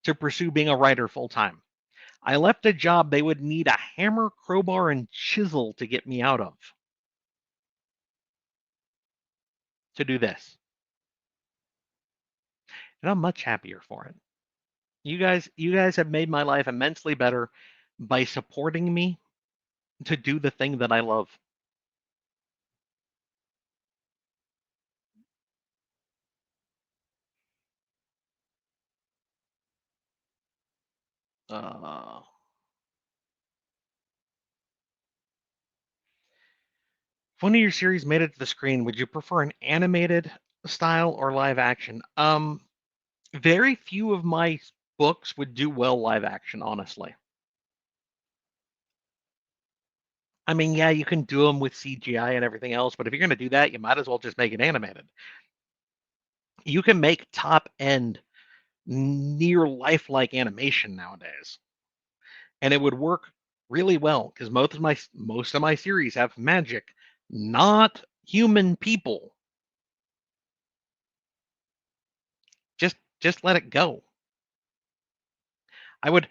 to pursue being a writer full time. I left a job they would need a hammer, crowbar, and chisel to get me out of to do this. And I'm much happier for it. You guys have made my life immensely better by supporting me to do the thing that I love. Uh, if one of your series made it to the screen, would you prefer an animated style or live action? Very few of my books would do well live action, honestly. I mean, yeah, you can do them with CGI and everything else, but if you're going to do that, you might as well just make it animated. You can make top end, near lifelike animation nowadays, and it would work really well because most of my series have magic, not human people. Just let it go. I would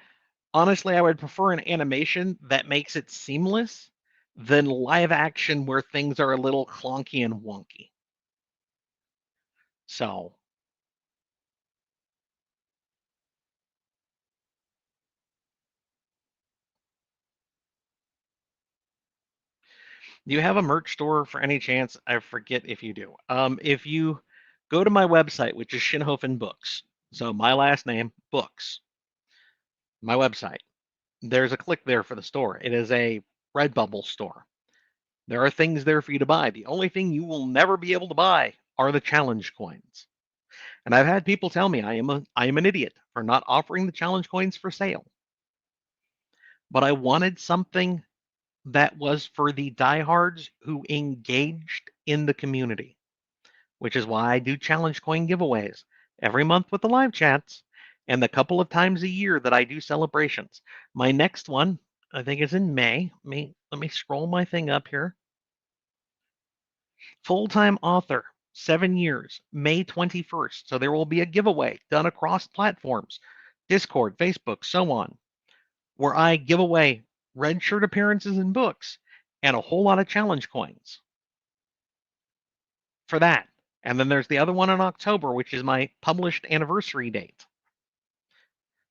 honestly, I would prefer an animation that makes it seamless than live action where things are a little clunky and wonky. So, do you have a merch store for any chance? I forget if you do. If you go to my website, which is Shinhofen Books, so my last name, Books, my website, there's a click there for the store. It is a Redbubble store. There are things there for you to buy. The only thing you will never be able to buy are the challenge coins. And I've had people tell me I am an idiot for not offering the challenge coins for sale. But I wanted something that was for the diehards who engaged in the community, which is why I do challenge coin giveaways every month with the live chats and the couple of times a year that I do celebrations. My next one, I think, is in May. Let me scroll my thing up here. Full-time author, 7 years, May 21st. So there will be a giveaway done across platforms, Discord, Facebook, so on, where I give away red shirt appearances in books and a whole lot of challenge coins for that. And then there's the other one in October, which is my published anniversary date.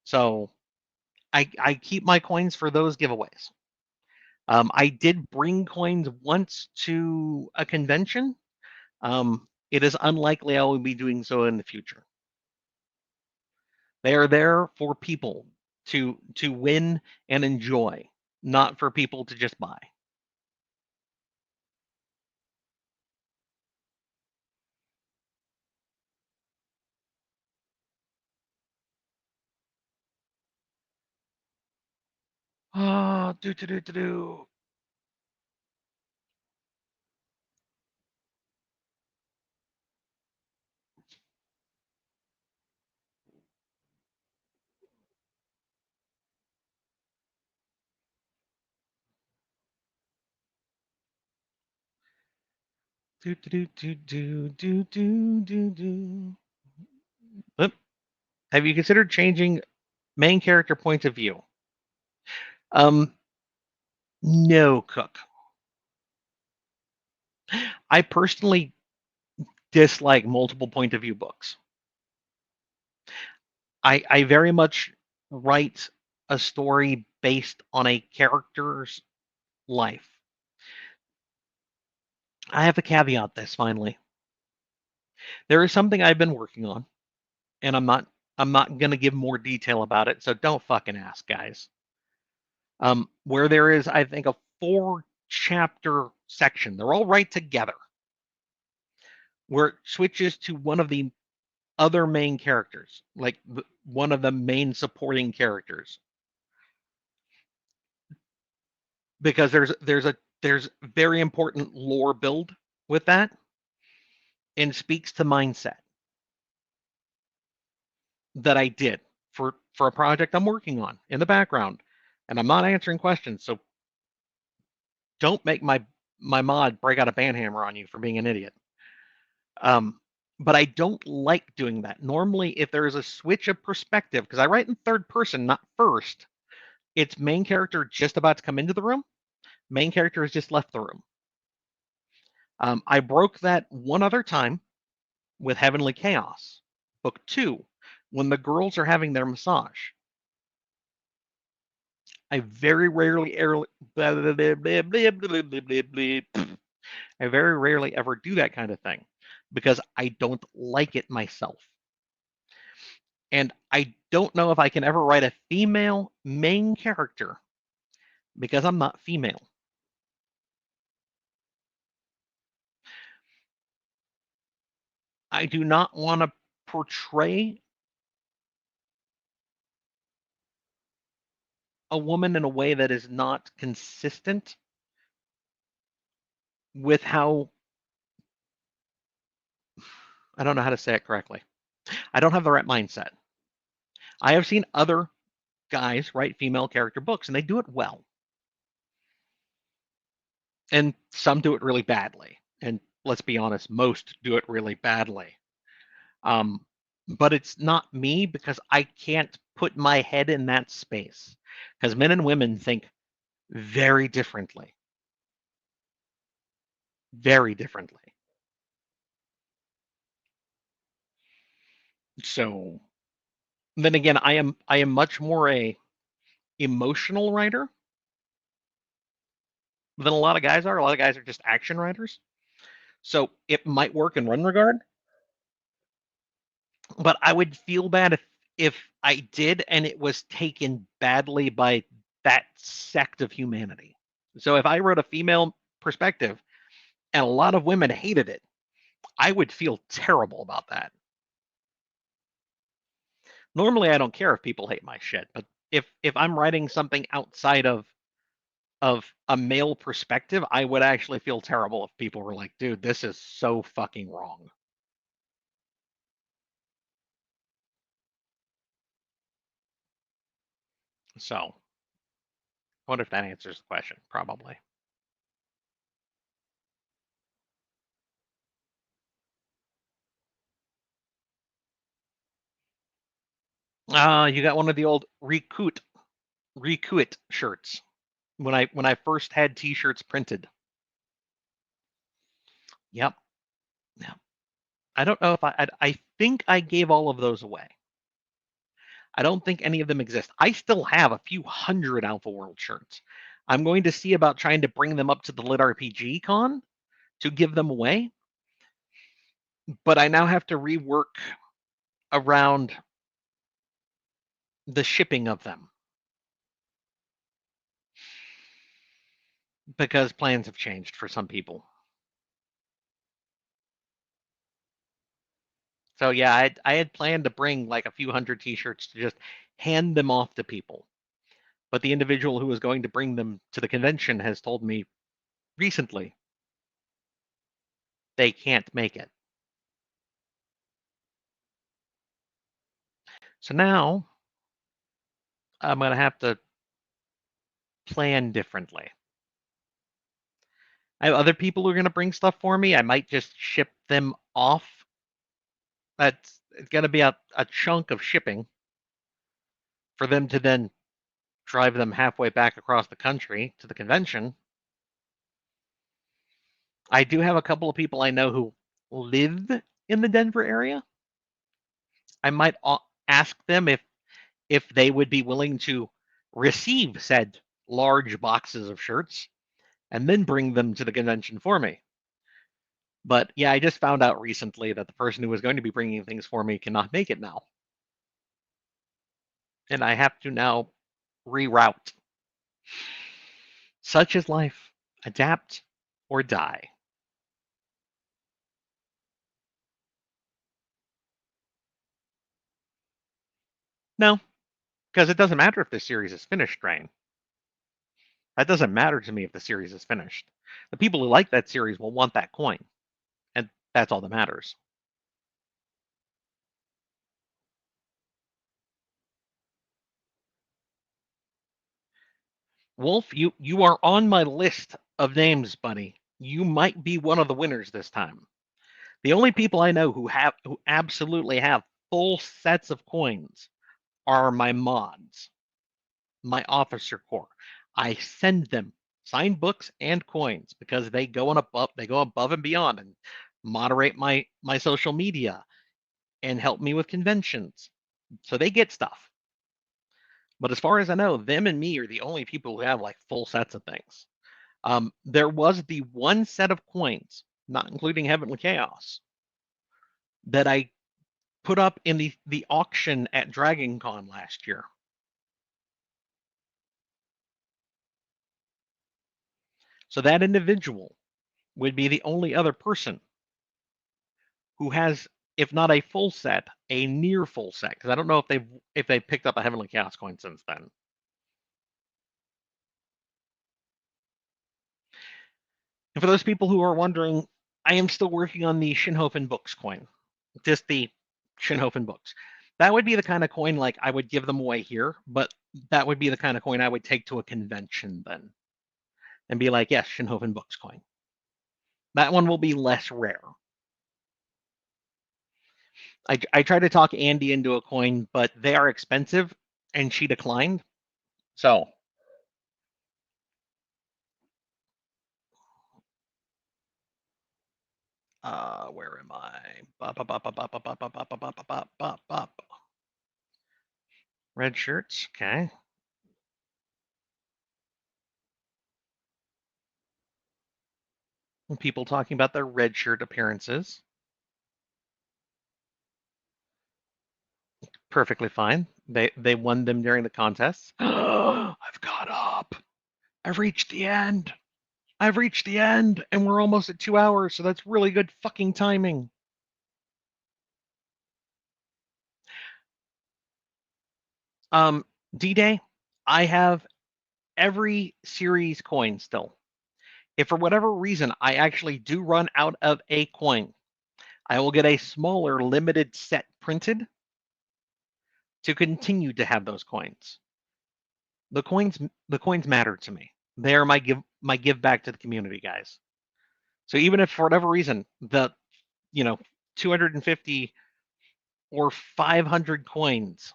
So I keep my coins for those giveaways. I did bring coins once to a convention. It is unlikely I will be doing so in the future. They are there for people to win and enjoy, not for people to just buy. Oh, do do do do do. Do do do do do do do do. Oop. Have you considered changing main character points of view? Um, no, Cook. I personally dislike multiple point of view books. I very much write a story based on a character's life. I have to caveat this finally. There is something I've been working on, and I'm not gonna give more detail about it, so don't fucking ask, guys. Where there is, I think, a 4 chapter section. They're all right together, where it switches to one of the other main characters, like one of the main supporting characters, because there's very important lore build with that, and speaks to mindset that I did for a project I'm working on in the background, and I'm not answering questions, so don't make my mod break out a banhammer on you for being an idiot. Um, but I don't like doing that. Normally, if there is a switch of perspective, because I write in third person, not first, it's main character just about to come into the room, main character has just left the room. I broke that one other time with Heavenly Chaos, book 2, when the girls are having their massage. I very rarely I very rarely ever do that kind of thing because I don't like it myself. And I don't know if I can ever write a female main character because I'm not female. I do not want to portray a woman in a way that is not consistent with how, I don't know how to say it correctly. I don't have the right mindset. I have seen other guys write female character books and they do it well. And some do it really badly. And let's be honest, most do it really badly. Um, but it's not me because I can't put my head in that space because men and women think very differently. Very differently. So then again, I am much more a emotional writer than a lot of guys are. A lot of guys are just action writers. So it might work in one regard, but I would feel bad if I did and it was taken badly by that sect of humanity. So if I wrote a female perspective and a lot of women hated it, I would feel terrible about that. Normally I don't care if people hate my shit, but if I'm writing something outside of a male perspective, I would actually feel terrible if people were like, dude, this is so fucking wrong. So, I wonder if that answers the question. Probably. You got one of the old Recruit shirts. When I first had T-shirts printed. Yep. Yep. I don't know if I think I gave all of those away. I don't think any of them exist. I still have a few hundred Alpha World shirts. I'm going to see about trying to bring them up to the Lit RPG Con to give them away, but I now have to rework around the shipping of them because plans have changed for some people. So yeah, I had planned to bring like a few hundred T-shirts to just hand them off to people. But the individual who was going to bring them to the convention has told me recently they can't make it. So now I'm going to have to plan differently. I have other people who are going to bring stuff for me. I might just ship them off. That's going to be a chunk of shipping for them to then drive them halfway back across the country to the convention. I do have a couple of people I know who live in the Denver area. I might ask them if they would be willing to receive said large boxes of shirts and then bring them to the convention for me. But yeah, I just found out recently that the person who was going to be bringing things for me cannot make it now. And I have to now reroute. Such is life. Adapt or die. No, because it doesn't matter if the series is finished, Drain. That doesn't matter to me if the series is finished. The people who like that series will want that coin, and that's all that matters. Wolf, you are on my list of names, buddy. You might be one of the winners this time. The only people I know who absolutely have full sets of coins are my mods, my officer corps. I send them signed books and coins because they go above and beyond and moderate my social media and help me with conventions. So they get stuff. But as far as I know, them and me are the only people who have like full sets of things. There was the one set of coins, not including Heavenly Chaos, that I put up in the auction at Dragon Con last year. So that individual would be the only other person who has, if not a full set, a near full set. Because I don't know if they've picked up a Heavenly Chaos coin since then. And for those people who are wondering, I am still working on the Shinhofen Books coin, just the Shinhofen Books. That would be the kind of coin like I would give them away here, but that would be the kind of coin I would take to a convention then and be like, yes, Shinhofen Books coin. That one will be less rare. I tried to talk Andy into a coin, but they are expensive, and she declined. So, where am I? Red shirts, okay. People talking about their red shirt appearances. Perfectly fine. They won them during the contest. I've caught up. I've reached the end. I've reached the end, and we're almost at 2 hours, so that's really good fucking timing. D-Day, I have every series coin still. If for whatever reason I actually do run out of a coin, I will get a smaller limited set printed to continue to have those coins. The coins matter to me. They are my give back to the community, guys. So even if for whatever reason the 250 or 500 coins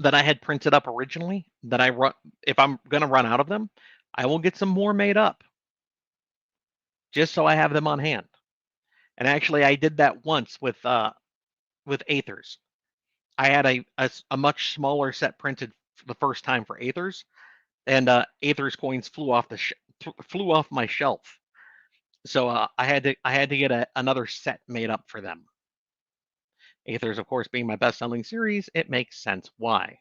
that I had printed up originally that I run, if I'm gonna run out of them, I will get some more made up just so I have them on hand. And actually, I did that once with Aethers. I had a much smaller set printed for the first time for Aethers, and Aethers coins flew off my shelf. So I had to get another set made up for them. Aethers, of course, being my best-selling series, it makes sense why.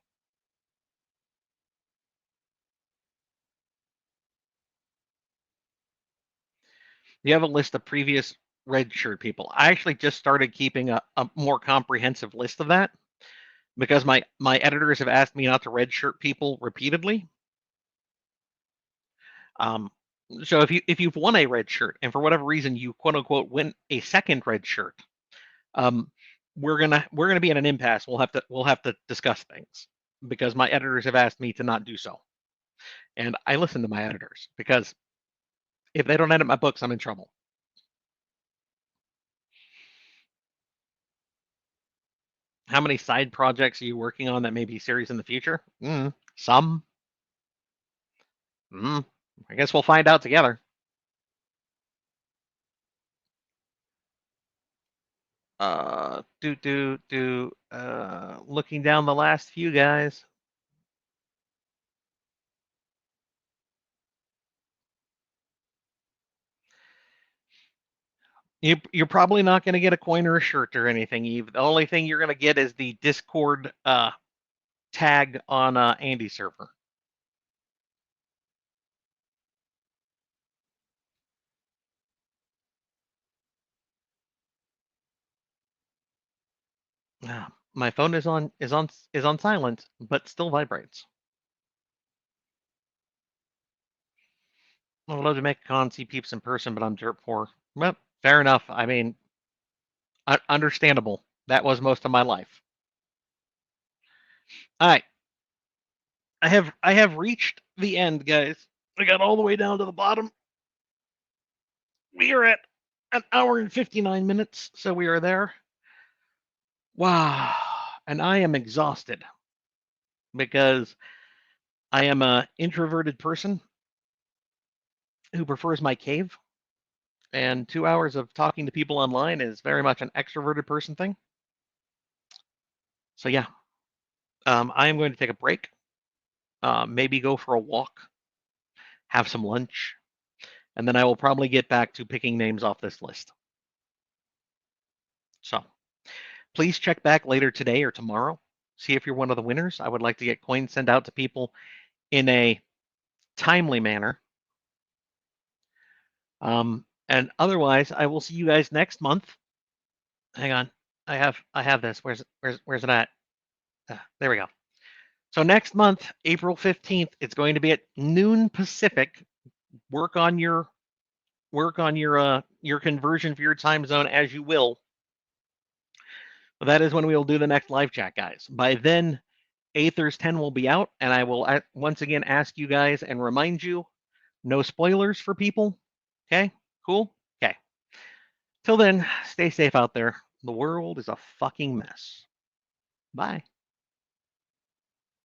You have a list of previous red shirt people. I actually just started keeping a more comprehensive list of that because my editors have asked me not to red shirt people repeatedly. So if you've won a red shirt and for whatever reason you quote unquote win a second red shirt, um, we're gonna be in an impasse. We'll have to discuss things because my editors have asked me to not do so, and I listen to my editors because if they don't edit my books, I'm in trouble. How many side projects are you working on that may be series in the future? Some. I guess we'll find out together. Looking down the last few guys. You're probably not going to get a coin or a shirt or anything, Eve. The only thing you're going to get is the Discord tag on Andy's server. My phone is on silent, but still vibrates. I would love to make a con, see peeps in person, but I'm dirt poor. Well, fair enough. I mean, understandable. That was most of my life. All right, I have reached the end, guys. I got all the way down to the bottom. We are at an hour and 59 minutes, so we are there. Wow, and I am exhausted because I am an introverted person who prefers my cave, and 2 hours of talking to people online is very much an extroverted person thing. So yeah, I am going to take a break, maybe go for a walk, have some lunch, and then I will probably get back to picking names off this list. So Please check back later today or tomorrow. See if you're one of the winners. I would like to get coins sent out to people in a timely manner. And otherwise, I will see you guys next month. Hang on, I have this. Where's it at? There we go. So next month, April 15th, it's going to be at noon Pacific. Work on your conversion for your time zone as you will. But that is when we will do the next live chat, guys. By then, Aether's 10 will be out, and I will once again ask you guys and remind you, no spoilers for people. Okay, cool. Okay. Till then, stay safe out there. The world is a fucking mess. Bye.